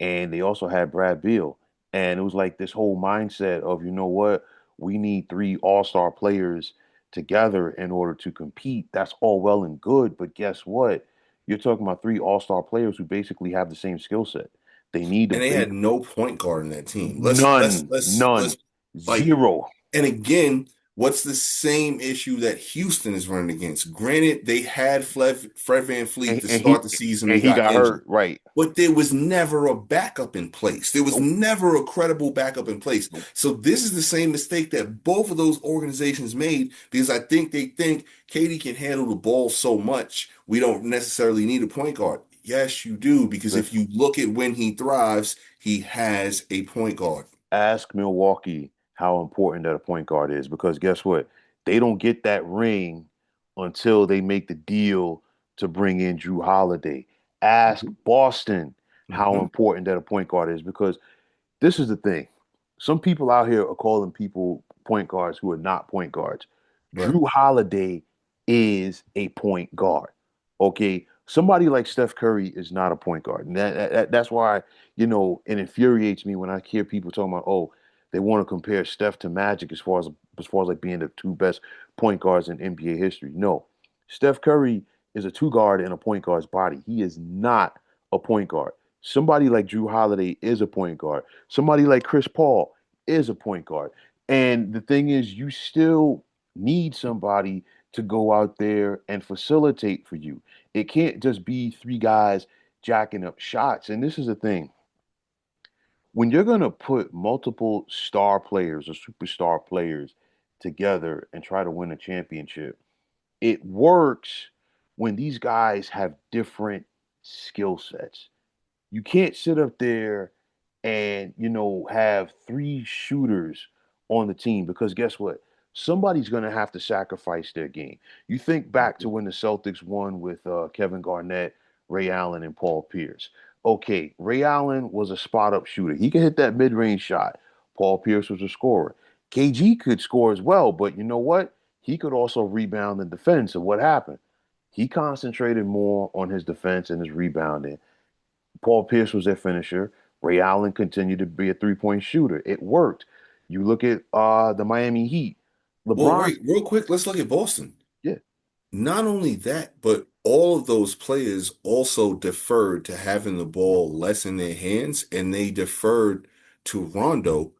and they also had Brad Beal. And it was like this whole mindset of, you know what, we need three all-star players together in order to compete. That's all well and good, but guess what? You're talking about three all-star players who basically have the same skill set. They need to And they base had no point guard in that team. none, Let's none, like, zero. and again, what's the same issue that Houston is running against? Granted, they had Fred Van Fleet And, to and start he the season and and he got got injured. hurt, right? But there was never a backup in place. There was Nope, never a credible backup in place. nope. So this is the same mistake that both of those organizations made because I think they think Katie can handle the ball so much. We don't necessarily need a point guard. Yes, you do, because if Listen. you look at when he thrives, he has a point guard. Ask Milwaukee how important that a point guard is because guess what? They don't get that ring until they make the deal to bring in Drew Holiday. Ask Boston how Hmm. important that a point guard is because this is the thing. Some people out here are calling people point guards who are not point guards. Right. Drew Holiday is a point guard. Okay. Somebody like Steph Curry is not a point guard. And that's why, it infuriates me when I hear people talking about, oh, they want to compare Steph to Magic as far as like being the two best point guards in NBA history. No. Steph Curry is a two guard in a point guard's body. He is not a point guard. Somebody like Drew Holiday is a point guard. Somebody like Chris Paul is a point guard. And the thing is, you still need somebody to go out there and facilitate for you. It can't just be three guys jacking up shots. And this is the thing. When you're going to put multiple star players or superstar players together and try to win a championship, it works when these guys have different skill sets. You can't sit up there and, have three shooters on the team because guess what? Somebody's going to have to sacrifice their game. You think back to when the Celtics won with Kevin Garnett, Ray Allen, and Paul Pierce. Okay, Ray Allen was a spot up shooter. He could hit that mid range shot. Paul Pierce was a scorer. KG could score as well, but you know what? He could also rebound and defend. So what happened? He concentrated more on his defense and his rebounding. Paul Pierce was their finisher. Ray Allen continued to be a three-point shooter. It worked. You look at the Miami Heat. Well, LeBron, wait, real quick, let's look at Boston. yeah, Not only that, but all of those players also deferred to having the ball less in their hands, and they deferred to Rondo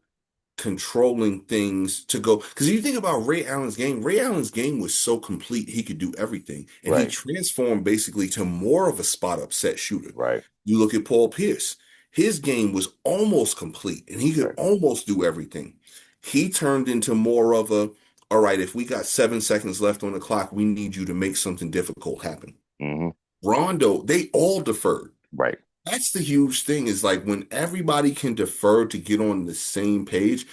controlling things to go. Because you think about Ray Allen's game was so complete, he could do everything. And he right, transformed basically to more of a spot up set shooter. right, You look at Paul Pierce, his game was almost complete and he could right. almost do everything. He turned into more of a, all right, if we got 7 seconds left on the clock, we need you to make something difficult happen. Hmm. Rondo, they all deferred. Right, That's the huge thing is like when everybody can defer to get on the same page,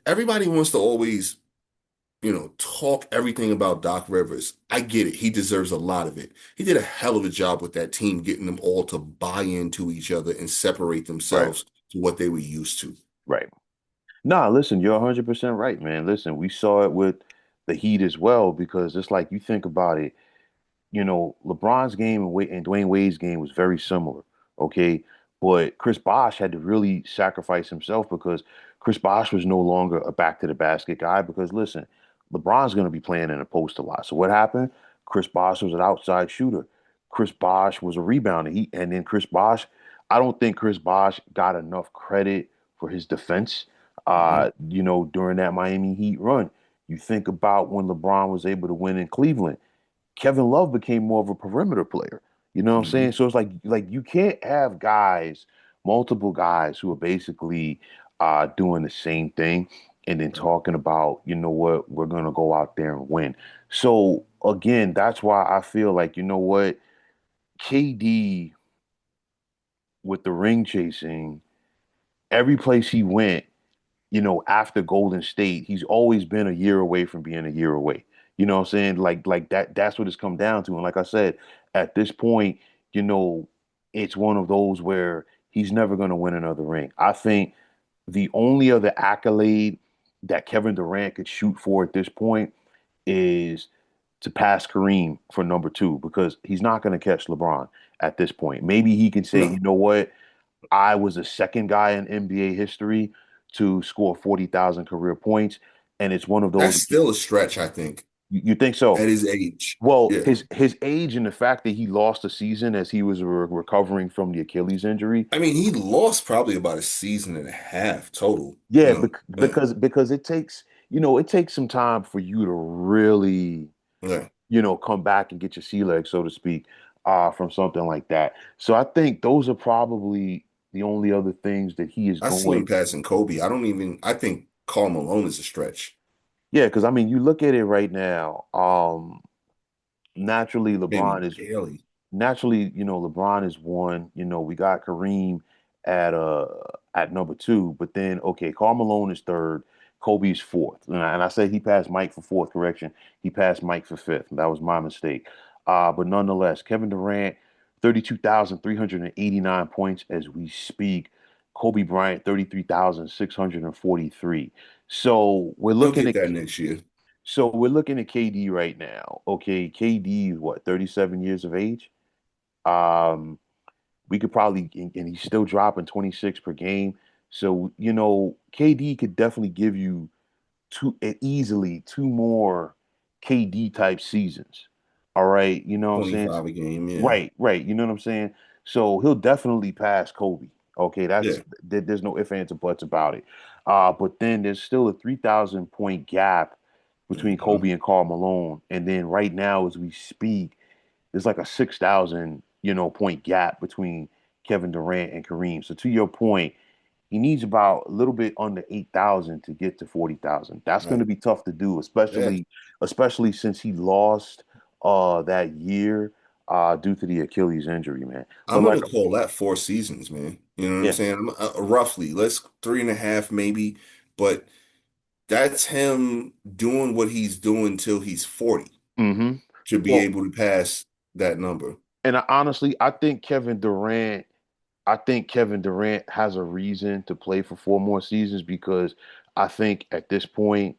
everybody wants to always, talk everything about Doc Rivers. I get it. He deserves a lot of it. He did a hell of a job with that team, getting them all to buy into each other and separate right, themselves to what they were used to. right. Nah, listen, you're 100% right, man. Listen, we saw it with the Heat as well because it's like you think about it. LeBron's game and Dwayne Wade's game was very similar. Okay. But Chris Bosh had to really sacrifice himself because Chris Bosh was no longer a back to the basket guy. Because listen, LeBron's going to be playing in the post a lot. So what happened? Chris Bosh was an outside shooter. Chris Bosh was a rebounder. And then Chris Bosh, I don't think Chris Bosh got enough credit for his defense, Hmm. during that Miami Heat run. You think about when LeBron was able to win in Cleveland. Kevin Love became more of a perimeter player. You know what I'm saying? Hmm. So it's like you can't have guys, multiple guys who are basically doing the same thing and then talking about, you know what, we're gonna go out there and win. So again, that's why I feel like, you know what, KD with the ring chasing, every place he went, after Golden State, he's always been a year away from being a year away. You know what I'm saying? Like that's what it's come down to. And like I said, at this point, you know, it's one of those where he's never going to win another ring. I think the only other accolade that Kevin Durant could shoot for at this point is to pass Kareem for number two because he's not going to catch LeBron at this point. Maybe he can say, you No, know what? I was the second guy in NBA history to score 40,000 career points. And it's one of those, that's still a stretch, I think, you think so? at his age. Well, Yeah. his age and the fact that he lost a season as he was recovering from the Achilles injury. I mean, he lost probably about a season and a half total. Yeah, No, yeah, because it takes some time for you to really, yeah. come back and get your sea legs, so to speak, from something like that. So I think those are probably the only other things that he is I see him going. passing Kobe. I think Karl Malone is a stretch. Yeah, because I mean, you look at it right now. Naturally, Maybe LeBron is barely. naturally, LeBron is one. We got Kareem at number two, but then okay, Karl Malone is third. Kobe's fourth. And I said he passed Mike for fourth. Correction. He passed Mike for fifth. That was my mistake. But nonetheless, Kevin Durant, 32,389 points as we speak. Kobe Bryant, 33,643. So we're He'll looking get at that next year. KD right now. Okay, KD is what, 37 years of age? Um, we could probably, and he's still dropping 26 per game. So, KD could definitely give you easily two more KD type seasons. All right, you know what I'm saying? 25 a game, yeah. Right, right. You know what I'm saying? So he'll definitely pass Kobe. Okay, Yeah. there's no ifs, ands, or buts about it. But then there's still a 3,000 point gap between Hmm. Kobe and Karl Malone. And then right now, as we speak, there's like a 6,000, point gap between Kevin Durant and Kareem. So to your point, he needs about a little bit under 8,000 to get to 40,000. That's going to Right. be tough to do, Yeah. especially since he lost that year due to the Achilles injury, man. But I'm like, gonna call that 4 seasons, man. You know what I'm yeah, saying? Roughly, let's 3.5 maybe, but that's him doing what he's doing till he's 40 hmm to be well, able to pass that number. and honestly, I think Kevin Durant has a reason to play for four more seasons because I think at this point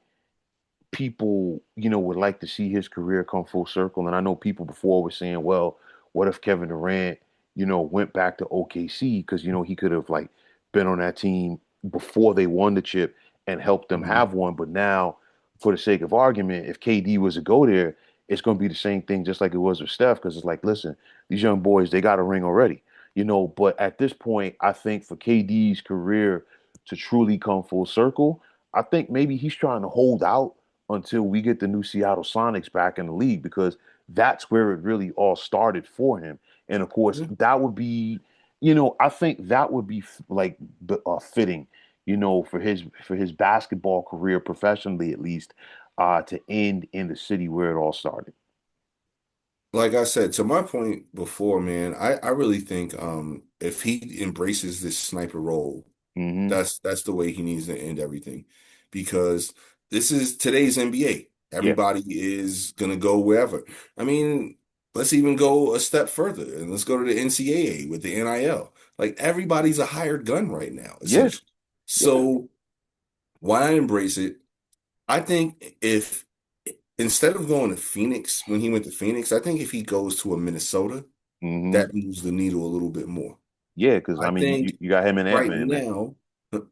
people, would like to see his career come full circle. And I know people before were saying, well, what if Kevin Durant, went back to OKC because, he could have like been on that team before they won the chip and helped them Mhm. have one. But now, for the sake of argument, if KD was to go there, it's going to be the same thing, just like it was with Steph, because it's like, listen, these young boys, they got a ring already, But at this point, I think for KD's career to truly come full circle, I think maybe he's trying to hold out until we get the new Seattle Sonics back in the league because that's where it really all started for him. And of course, Yeah. that would be, I think that would be like fitting, for his basketball career professionally at least, to end in the city where it all started. Like I said, to my point before, man, I really think if he embraces this sniper role, Hmm. that's the way he needs to end everything. Because this is today's NBA. Yeah. Everybody is gonna go wherever. I mean, let's even go a step further and let's go to the NCAA with the NIL. Like everybody's a hired gun right now, Yeah. essentially. Yeah. So why embrace it? I think if instead of going to Phoenix when he went to Phoenix, I think if he goes to a Minnesota, Hmm. that moves the needle a little bit more. Yeah. Because I I mean, you, think you got him and Ant right Man, man. now,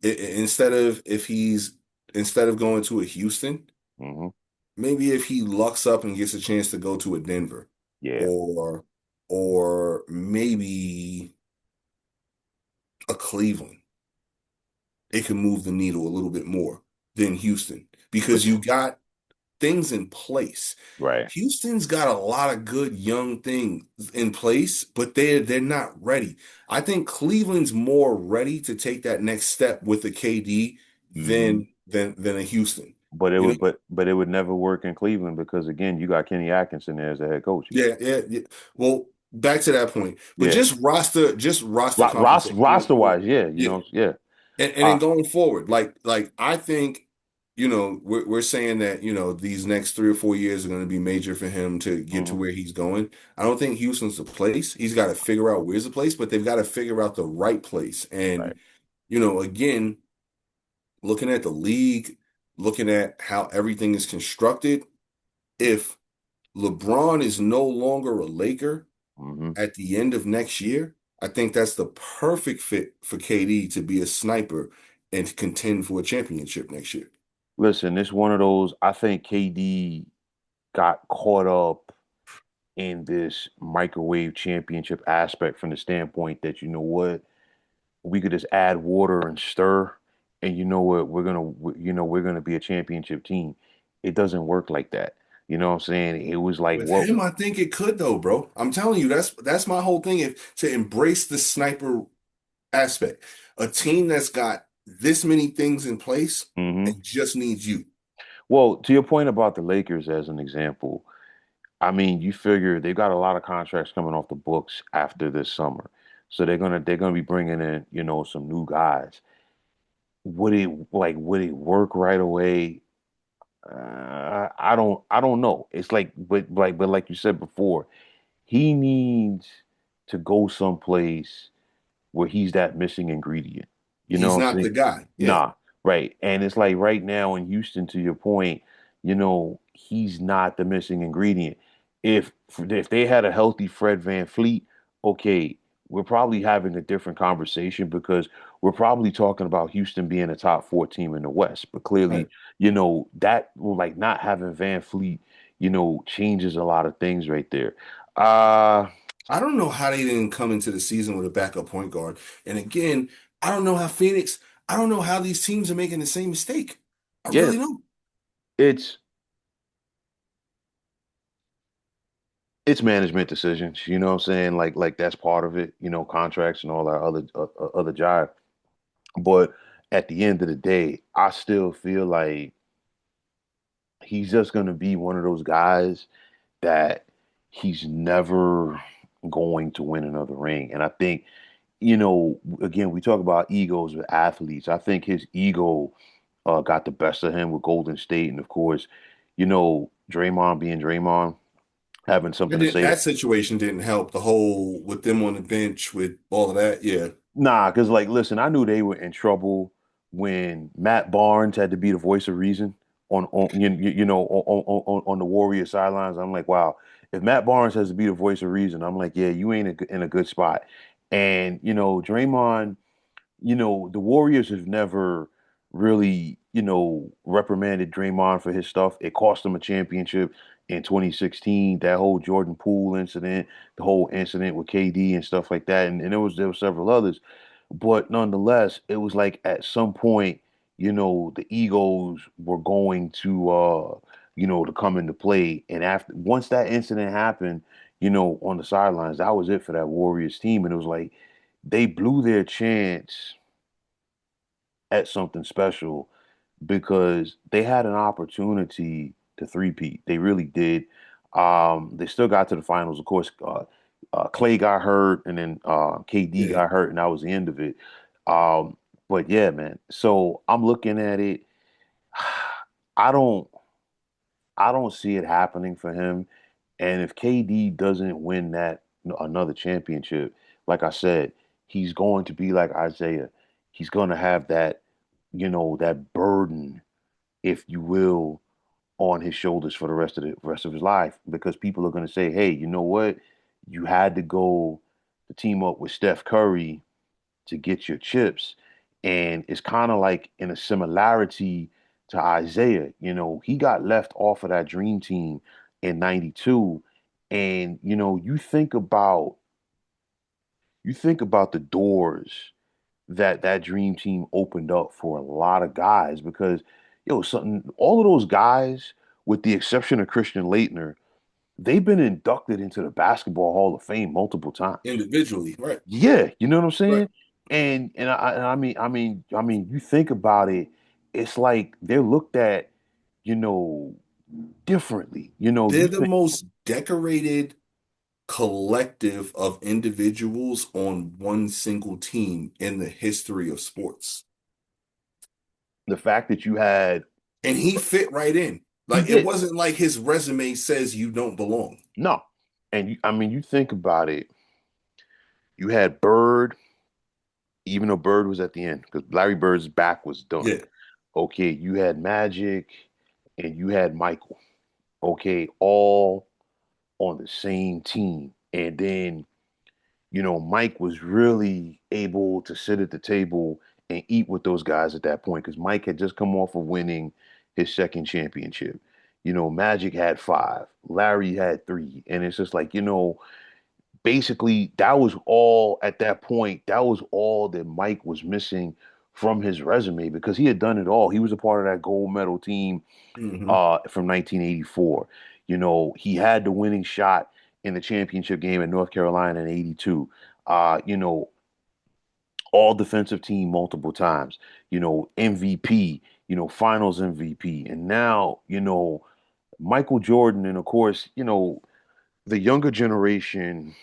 instead of if he's instead of going to a Houston, Hmm. maybe if he lucks up and gets a chance to go to a Denver, Yeah. or or maybe a Cleveland, it can move the needle a little bit more than Houston because Listen. you got things in place. Right. Houston's got a lot of good young things in place, but they're not ready. I think Cleveland's more ready to take that next step with the KD Hmm. than a Houston. But it You know, would, but it would never work in Cleveland because again, you got Kenny Atkinson there as the head coach. yeah, yeah, yeah. Well, back to that point, but Yeah, just roster roster compensation. wise, yeah, Yeah, yeah. and then Uh, going forward, like I think, we're saying that, these next 3 or 4 years are going to be major for him to get to mhm, where he's going. I don't think Houston's the place. He's got to figure out where's the place, but they've got to figure out the right place. right. And, again, looking at the league, looking at how everything is constructed, if LeBron is no longer a Laker Hmm. at the end of next year, I think that's the perfect fit for KD to be a sniper and contend for a championship next year. Listen, it's one of those. I think KD got caught up in this microwave championship aspect from the standpoint that you know what, we could just add water and stir, and you know what, we're gonna be a championship team. It doesn't work like that. You know what I'm saying? It was like With what. him, I think it could though, bro. I'm telling you, that's my whole thing. If to embrace the sniper aspect, a team that's got this many things in place Mhm. and just needs you. Well, to your point about the Lakers as an example, I mean, you figure they've got a lot of contracts coming off the books after this summer. So they're gonna be bringing in, some new guys. would it work right away? I don't know. It's like but like you said before, he needs to go someplace where he's that missing ingredient. You know He's what I'm not the saying? guy. Yeah. Nah, right. And it's like right now in Houston, to your point, he's not the missing ingredient. If they had a healthy Fred Van Fleet, okay, we're probably having a different conversation because we're probably talking about Houston being a top four team in the West. But clearly, Right. that like not having Van Fleet, changes a lot of things right there. Uh I don't know how they didn't come into the season with a backup point guard. And again, I don't know how Phoenix, I don't know how these teams are making the same mistake. I yeah, really don't. it's it's management decisions, you know what I'm saying? Like that's part of it, contracts and all that other jive. But at the end of the day, I still feel like he's just going to be one of those guys that he's never going to win another ring. And I think, again, we talk about egos with athletes. I think his ego got the best of him with Golden State, and of course, Draymond being Draymond, having something to say. That situation didn't help the whole with them on the bench with all of that. Yeah. Nah, because like, listen, I knew they were in trouble when Matt Barnes had to be the voice of reason on the Warrior sidelines. I'm like, wow, if Matt Barnes has to be the voice of reason, I'm like, yeah, you ain't in a good spot. And Draymond, the Warriors have never really, reprimanded Draymond for his stuff. It cost him a championship in 2016, that whole Jordan Poole incident, the whole incident with KD and stuff like that. And there were several others. But nonetheless, it was like at some point, the egos were going to come into play. And after once that incident happened, on the sidelines, that was it for that Warriors team. And it was like they blew their chance at something special because they had an opportunity to three-peat. They really did. They still got to the finals. Of course, Clay got hurt, and then KD Yeah. got hurt, and that was the end of it. Um, but yeah, man. So I'm looking at it. I don't, I don't see it happening for him. And if KD doesn't win another championship, like I said, he's going to be like Isaiah. He's going to have that burden, if you will, on his shoulders for the rest of his life because people are going to say, "Hey, you know what? You had to go to team up with Steph Curry to get your chips." And it's kind of like in a similarity to Isaiah. He got left off of that dream team in 92. And you think about the doors that dream team opened up for a lot of guys because something all of those guys, with the exception of Christian Laettner, they've been inducted into the Basketball Hall of Fame multiple times. Individually. Right. Yeah, you know what I'm Right. saying? And I mean, you think about it, it's like they're looked at, you know, differently. You They're the think most decorated collective of individuals on one single team in the history of sports. the fact that you had And he fit right in. he Like it did wasn't like his resume says you don't belong. no, and you think about it, you had Bird, even though Bird was at the end because Larry Bird's back was done. Yeah. Okay, you had Magic and you had Michael. Okay, all on the same team. And then, Mike was really able to sit at the table and eat with those guys at that point because Mike had just come off of winning his second championship. Magic had five, Larry had three. And it's just like, basically that was all at that point, that was all that Mike was missing from his resume because he had done it all. He was a part of that gold medal team Hmm. from 1984. He had the winning shot in the championship game in North Carolina in 82. All defensive team multiple times, MVP, finals MVP. And now, Michael Jordan, and of course, the younger generation,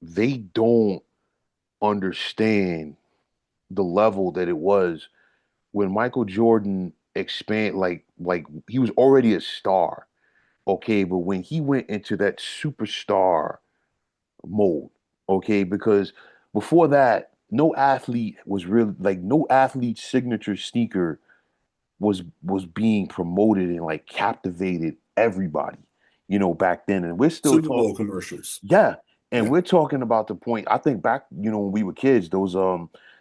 they don't understand the level that it was when Michael Jordan like he was already a star, okay, but when he went into that superstar mode, okay, because before that, no athlete was really like no athlete signature sneaker was being promoted and like captivated everybody, back then. And we're still Super talking, Bowl commercials. yeah, and Yeah. we're talking about the point. I think back, when we were kids, those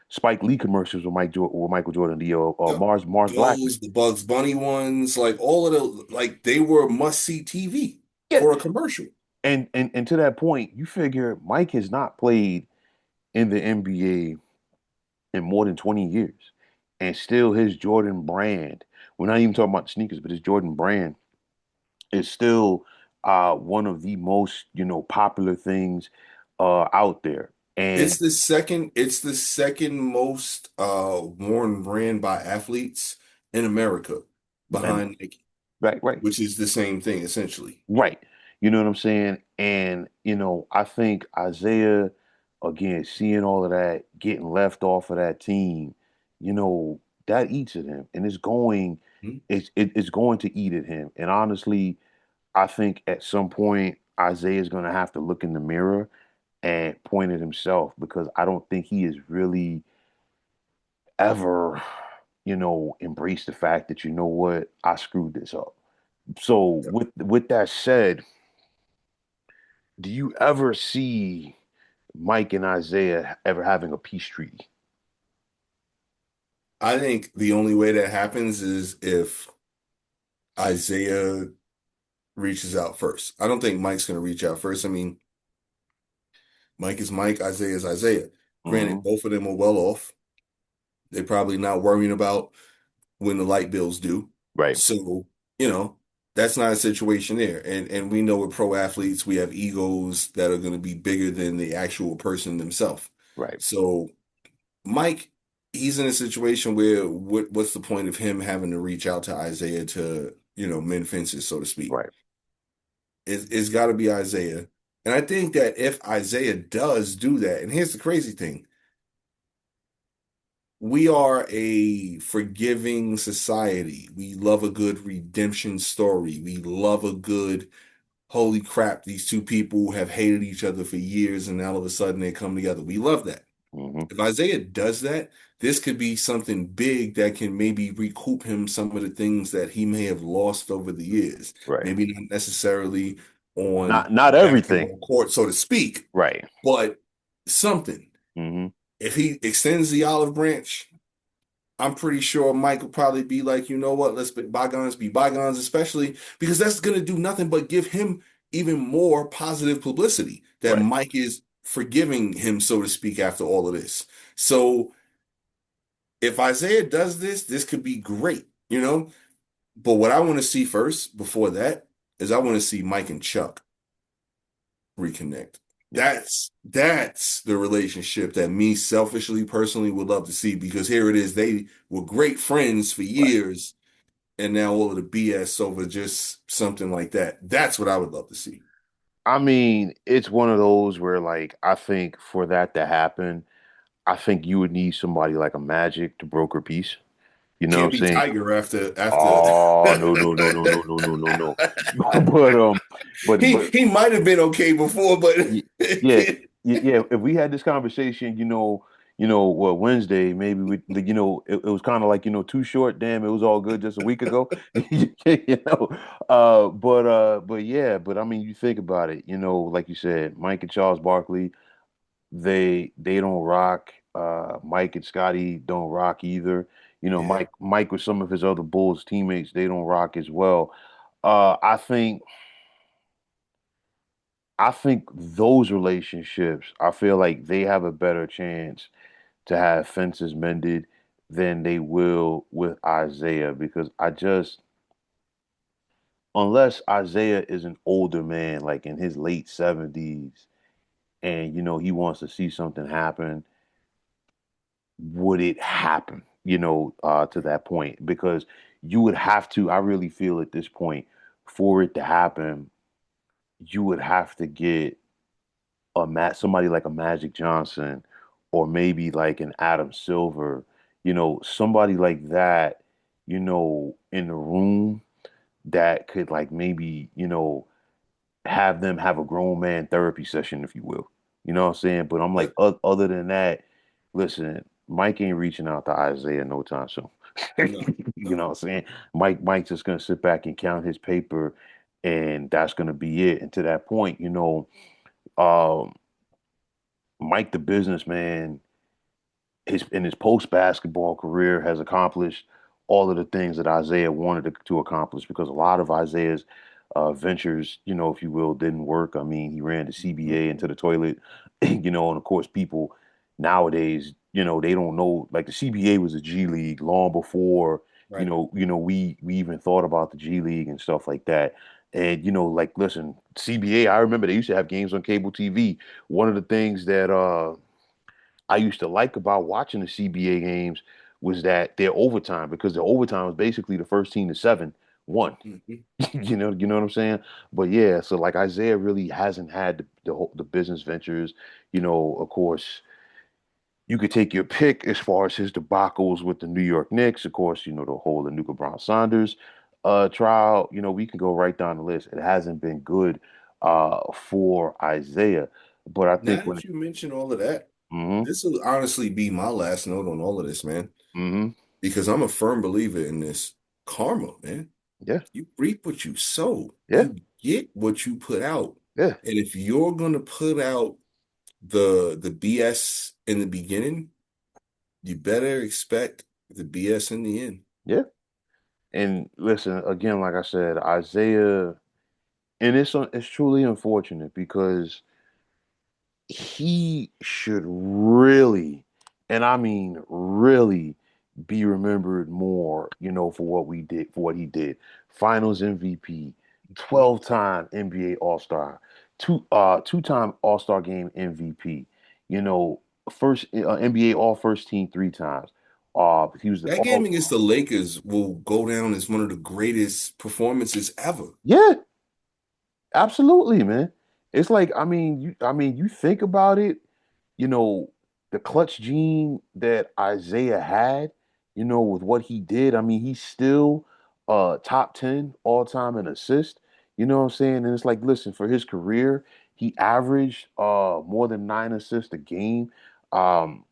Spike Lee commercials with Michael Jordan, the Yep. Mars Blackman. Those, the Bugs Bunny ones, like all of the, like they were must-see TV Yeah, for a commercial. and to that point, you figure Mike has not played in the NBA in more than 20 years. And still his Jordan brand, we're not even talking about sneakers, but his Jordan brand is still one of the most, popular things out there. And It's the second most worn brand by athletes in America and behind Nike, right, right, which is the same thing essentially. right. You know what I'm saying? And, I think Isaiah, again, seeing all of that, getting left off of that team, you know, that eats at him. And Hmm? it's going to eat at him. And honestly, I think at some point Isaiah's going to have to look in the mirror and point at himself because I don't think he has really ever, embraced the fact that, what, I screwed this up. So with that said, do you ever see Mike and Isaiah ever having a peace treaty? I think the only way that happens is if Isaiah reaches out first. I don't think Mike's going to reach out first. I mean, Mike is Mike, Isaiah is Isaiah. Granted, Hmm. both of them are well off. They're probably not worrying about when the light bills due. Right, So, you know, that's not a situation there. And we know with pro athletes, we have egos that are going to be bigger than the actual person themselves. right, So Mike, he's in a situation where what's the point of him having to reach out to Isaiah to, mend fences, so to speak? right. It's got to be Isaiah. And I think that if Isaiah does do that, and here's the crazy thing, we are a forgiving society. We love a good redemption story. We love a good, holy crap, these two people have hated each other for years and now all of a sudden they come together. We love that. Hmm. If Isaiah does that, this could be something big that can maybe recoup him some of the things that he may have lost over the years. Right. Maybe not necessarily on Not the everything. basketball court, so to speak, Right. but something. Hmm. If he extends the olive branch, I'm pretty sure Mike will probably be like, you know what, let's be bygones, especially because that's going to do nothing but give him even more positive publicity that Right. Mike is forgiving him, so to speak, after all of this. So if Isaiah does this, this could be great, you know? But what I want to see first, before that, is I want to see Mike and Chuck reconnect. Yeah. That's the relationship that me selfishly, personally would love to see because here it is. They were great friends for Right. years, and now all of the BS over just something like that. That's what I would love to see. I mean, it's one of those where, like, I think for that to happen, I think you would need somebody like a Magic to broker peace. You know what Can't I'm be saying? Tiger after Oh, no, no, no, no, no, no, no, no, no. But but he might have been okay before, but yeah, yeah, yeah. If we had this conversation, well, Wednesday, maybe it was kind of like, too short. Damn, it was all good just a week ago. You know, but yeah, but I mean, you think about it. Like you said, Mike and Charles Barkley, they don't rock. Mike and Scotty don't rock either. yeah, Mike with some of his other Bulls teammates, they don't rock as well. I think those relationships, I feel like they have a better chance to have fences mended than they will with Isaiah because unless Isaiah is an older man, like in his late 70s, and he wants to see something happen, would it happen, to that point? Because you would have to, I really feel at this point, for it to happen, you would have to get somebody like a Magic Johnson or maybe like an Adam Silver, somebody like that, in the room that could like maybe, have them have a grown man therapy session, if you will. You know what I'm saying? But I'm Yeah. like, other than that, listen, Mike ain't reaching out to Isaiah no time soon. No, You know no. what I'm saying? Mike's just gonna sit back and count his paper, and that's gonna be it. And to that point, um, Mike the businessman his post basketball career has accomplished all of the things that Isaiah wanted to accomplish because a lot of Isaiah's ventures, if you will, didn't work. I mean, he ran the Mhm. CBA into the toilet, and of course, people nowadays, they don't know. Like the CBA was a G League long before, Right. we even thought about the G League and stuff like that. And like, listen, CBA. I remember they used to have games on cable TV. One of the things that I used to like about watching the CBA games was that their overtime, because the overtime was basically the first team to seven won. Mhm. You know what I'm saying? But yeah, so like Isaiah really hasn't had the business ventures. Of course, you could take your pick as far as his debacles with the New York Knicks. Of course, the whole Anuka Brown Saunders trial. We can go right down the list. It hasn't been good for Isaiah, but I Now think when that you mention all of that, hmm this will honestly be my last note on all of this, man. hmm Because I'm a firm believer in this karma, man. yeah, You reap what you sow. yeah, You get what you put out. yeah. And if you're gonna put out the BS in the beginning, you better expect the BS in the end. Yeah. And listen, again, like I said, Isaiah, and it's truly unfortunate because he should really, and I mean really, be remembered more, for what he did. Finals MVP, Mhm. 12-time NBA All-Star, two-time All-Star Game MVP, first NBA All First Team three times. He was the That game all against the Lakers will go down as one of the greatest performances ever. yeah. Absolutely, man. It's like, I mean, you think about it, you know, the clutch gene that Isaiah had, with what he did. I mean, he's still top 10 all time in assist. You know what I'm saying? And it's like, listen, for his career, he averaged more than 9 assists a game. Um,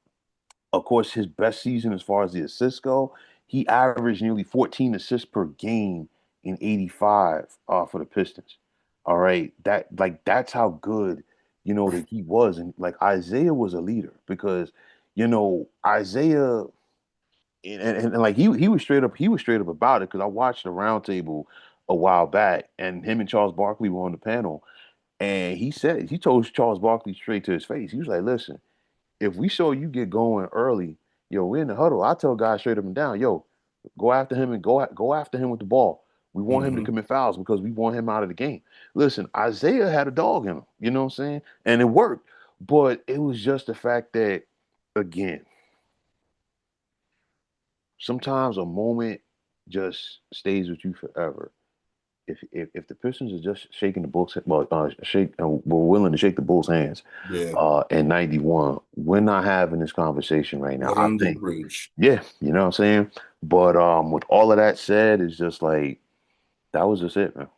of course, his best season as far as the assists go, he averaged nearly 14 assists per game in 85 for the Pistons. All right. That's how good, that Right. he was. And like Isaiah was a leader because, Isaiah and like he was straight up about it because I watched the roundtable a while back and him and Charles Barkley were on the panel and he told Charles Barkley straight to his face. He was like, listen, if we saw you get going early, yo, we're in the huddle. I tell guys straight up and down, yo, go after him and go after him with the ball. We want him to Hmm. commit fouls because we want him out of the game. Listen, Isaiah had a dog in him, you know what I'm saying? And it worked. But it was just the fact that, again, sometimes a moment just stays with you forever. If the Pistons are just shaking the Bulls, well, were willing to shake the Bulls' hands, Yeah. in '91, we're not having this conversation right now. Water I under the think, bridge. yeah, you know what I'm saying. But with all of that said, it's just like that was just it, man.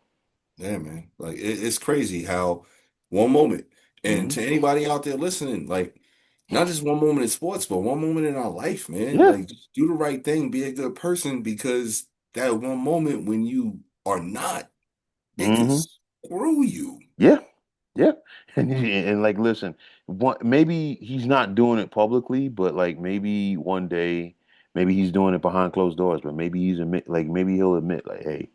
Yeah, man. Like it's crazy how one moment, and Hmm. to anybody out there listening, like not just one moment in sports, but one moment in our life, man. Yeah. Like just do the right thing, be a good person, because that one moment when you are not, it could Hmm. screw you. Yeah. Yeah. And like, listen, maybe he's not doing it publicly, but like maybe one day, maybe he's doing it behind closed doors. But maybe he'll admit, like, hey,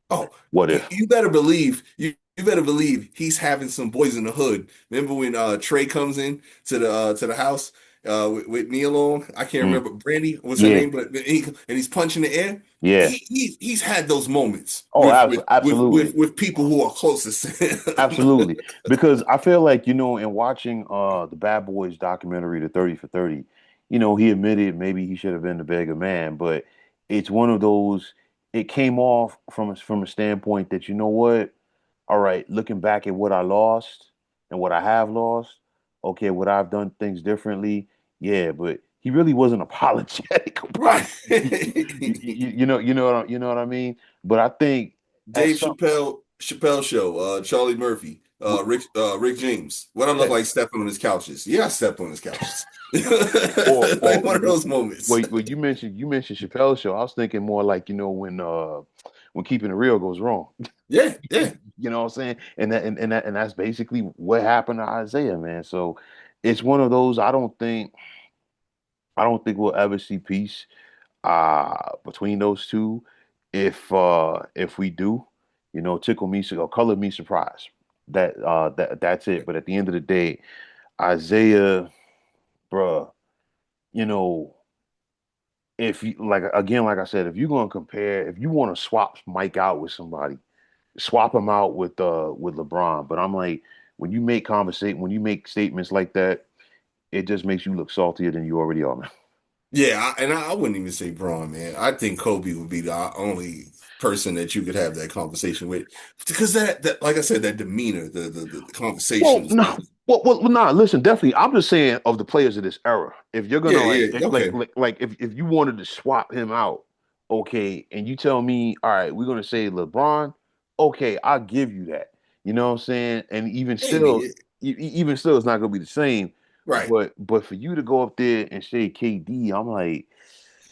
Oh, what you, if? you better believe you better believe he's having some boys in the hood. Remember when Trey comes in to the house with Neil on? I can't Mm, remember Brandy was her yeah. name, but and he's punching the air. Yeah. He's had those moments Oh, absolutely. with people who are closest to him. Absolutely. Because I feel like, in watching the Bad Boys documentary, The 30 for 30, he admitted maybe he should have been the bigger man, but it's one of those, it came off from a standpoint that, you know what? All right, looking back at what I lost and what I have lost, okay, would I have done things differently? Yeah, but he really wasn't apologetic about Right. it. You know what I mean? But I think at Dave some, Chappelle show, Charlie Murphy, Rick James. What I look yeah, like stepping on his couches. Yeah, I stepped on his couches. or Like one of those moments. well, you mentioned Chappelle's show. I was thinking more like when keeping it real goes wrong. Yeah, yeah. You know what I'm saying? And that's basically what happened to Isaiah, man. So it's one of those. I don't think we'll ever see peace between those two. If we do, tickle me or color me surprised. That's it. But at the end of the day, Isaiah, bruh, you know, if you like again, like I said, if you're gonna compare, if you want to swap Mike out with somebody, swap him out with LeBron. But I'm like, when you make statements like that, it just makes you look saltier than you already are, man. Yeah, I wouldn't even say Braun, man. I think Kobe would be the only person that you could have that conversation with, because that like I said, that demeanor, the Well, conversations, no, nah. Listen, definitely. I'm just saying of the players of this era. If you're yeah, gonna yeah, okay, if you wanted to swap him out, okay, and you tell me, all right, we're gonna say LeBron, okay, I'll give you that. You know what I'm saying? And maybe, even still, it's not gonna be the same. right. But for you to go up there and say KD, I'm like,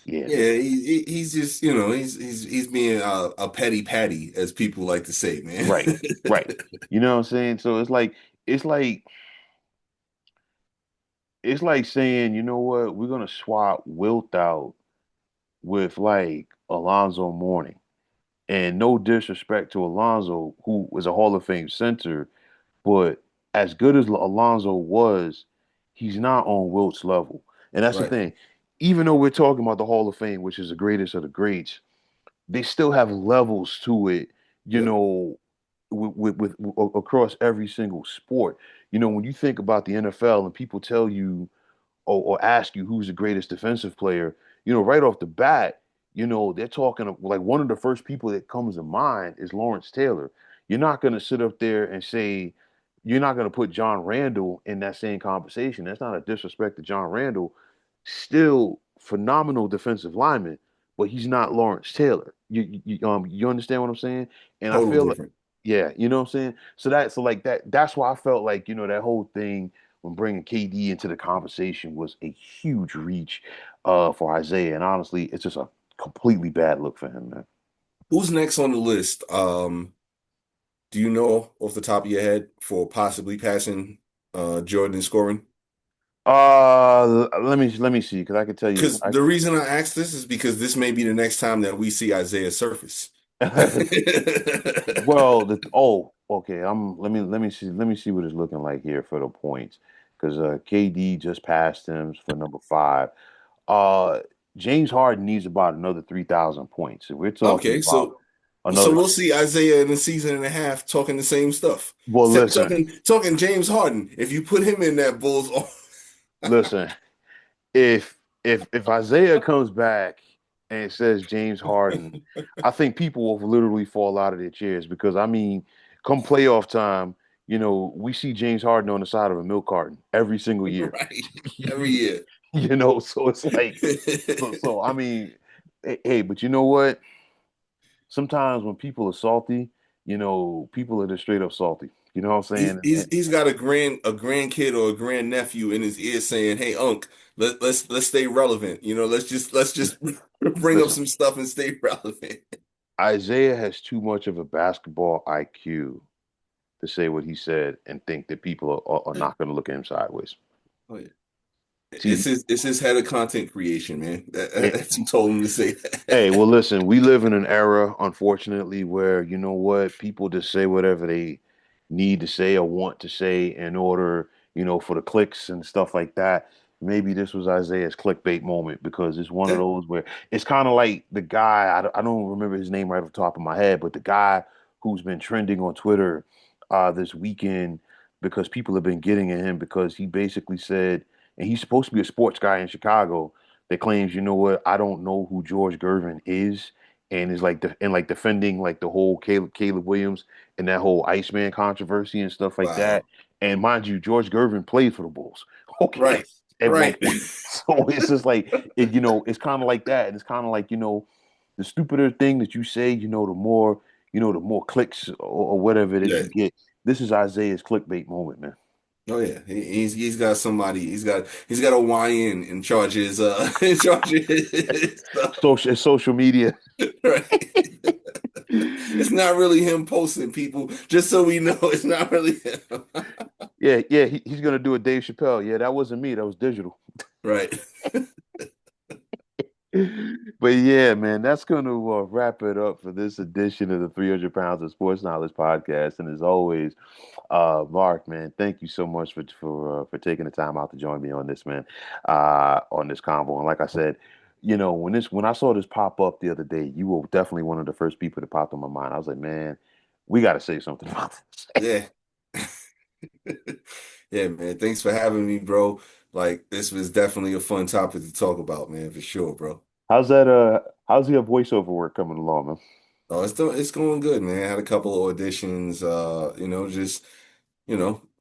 yeah, man, Yeah, he's just, he's being a petty patty, as people like to say, man. right, right. You know what I'm saying? So it's like it's like saying, you know what, we're gonna swap Wilt out with like Alonzo Mourning. And no disrespect to Alonzo, who was a Hall of Fame center, but as good as Alonzo was, he's not on Wilt's level. And that's the Right. thing. Even though we're talking about the Hall of Fame, which is the greatest of the greats, they still have levels to it, you Yep. know, across every single sport. When you think about the NFL and people tell you or ask you who's the greatest defensive player, right off the bat, they're talking like one of the first people that comes to mind is Lawrence Taylor. You're not going to sit up there and say, you're not going to put John Randall in that same conversation. That's not a disrespect to John Randall. Still phenomenal defensive lineman, but he's not Lawrence Taylor. You understand what I'm saying? And I Total feel like, different. yeah, you know what I'm saying? So like that's why I felt like, that whole thing when bringing KD into the conversation was a huge reach for Isaiah. And honestly, it's just a completely bad look for him, man. Who's next on the list? Do you know off the top of your head for possibly passing Jordan in scoring? Let me see, because I can tell you, Because the reason I ask this is because this may be the next time that we see Isaiah surface. well, okay. Let me see what it's looking like here for the points, because KD just passed him for number five. Uh, James Harden needs about another 3,000 points. So we're talking Okay, about so another. we'll see Isaiah in a season and a half talking the same stuff. Well, listen, Talking James Harden. If you put him in that Bulls, listen. If Isaiah comes back and says James Harden, I think people will literally fall out of their chairs because I mean, come playoff time, we see James Harden on the side of a milk carton every single year. right, every year. So it's like, so I mean, hey, but you know what? Sometimes when people are salty, people are just straight up salty. You know what I'm He's saying? he's he's got a grandkid or a grandnephew in his ear saying, "Hey, Unc, let's stay relevant. Let's just bring up Listen, some stuff and stay relevant." Isaiah has too much of a basketball IQ to say what he said and think that people are not going to look at him sideways. Oh yeah, See, it's his head of content creation, man. That's who told him to say hey, well, that. listen, we live in an era, unfortunately, where you know what, people just say whatever they need to say or want to say in order, for the clicks and stuff like that. Maybe this was Isaiah's clickbait moment because it's one of Yeah, those where it's kind of like the guy, I don't remember his name right off the top of my head, but the guy who's been trending on Twitter this weekend because people have been getting at him because he basically said, and he's supposed to be a sports guy in Chicago that claims, you know what, I don't know who George Gervin is, and is like defending like the whole Caleb Williams and that whole Iceman controversy and stuff like wow. that. And mind you, George Gervin played for the Bulls. Okay. Right. at one Right. point. So it's just like it, it's kind of like that. And it's kind of like, the stupider thing that you say, the more clicks or whatever that Yeah. you get. This is Isaiah's clickbait moment, man. Oh yeah. He's got somebody. He's got a YN in charge of his in charge of his stuff. Social media. Right. It's not really him posting people, just so we know it's not really him. Yeah, yeah, he's gonna do a Dave Chappelle. Yeah, that wasn't me. That was digital. Right. But yeah, man, that's going to wrap it up for this edition of the 300 Pounds of Sports Knowledge podcast. And as always, Mark, man, thank you so much for taking the time out to join me on this, man, on this convo. And like I said, when I saw this pop up the other day, you were definitely one of the first people that popped in my mind. I was like, man, we got to say something about this. Yeah. Yeah, man. Thanks for having me, bro. Like this was definitely a fun topic to talk about, man, for sure, bro. How's that? How's your voiceover work coming along, man? Oh, it's going good, man. I had a couple of auditions, just,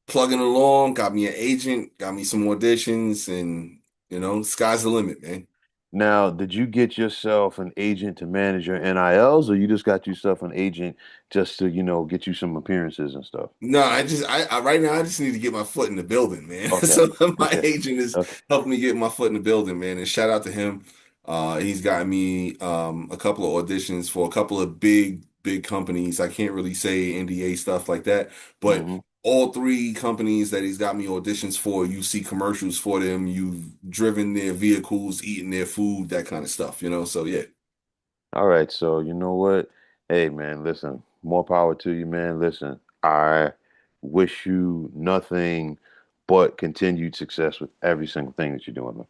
plugging along, got me an agent, got me some auditions, and sky's the limit, man. Now, did you get yourself an agent to manage your NILs, or you just got yourself an agent just to, get you some appearances and stuff? No, I right now I just need to get my foot in the building, man. Okay, So my okay, agent is okay. helping me get my foot in the building, man. And shout out to him. He's got me a couple of auditions for a couple of big companies. I can't really say NDA stuff like that, but Hmm. all three companies that he's got me auditions for, you see commercials for them, you've driven their vehicles, eaten their food, that kind of stuff, So yeah, All right, so you know what? Hey, man, listen, more power to you, man. Listen, I wish you nothing but continued success with every single thing that you're doing, man.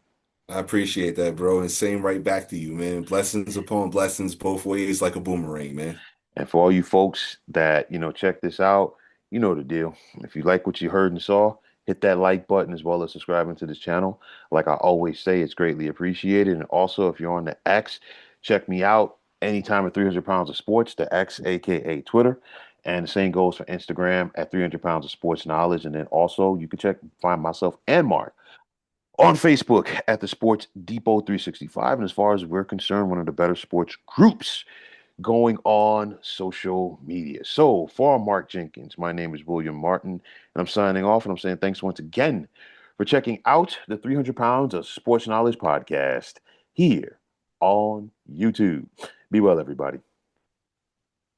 I appreciate that, bro. And same right back to you, man. Blessings upon blessings both ways like a boomerang, man. And for all you folks that, check this out, you know the deal. If you like what you heard and saw, hit that like button as well as subscribing to this channel. Like I always say, it's greatly appreciated. And also, if you're on the X, check me out anytime at 300 Pounds of Sports, the X, aka Twitter. And the same goes for Instagram at 300 Pounds of Sports Knowledge. And then also, you can find myself and Mark on Facebook at the Sports Depot 365. And as far as we're concerned, one of the better sports groups going on social media. So for Mark Jenkins, my name is William Martin, and I'm signing off and I'm saying thanks once again for checking out the 300 Pounds of Sports Knowledge podcast here on YouTube. Be well, everybody.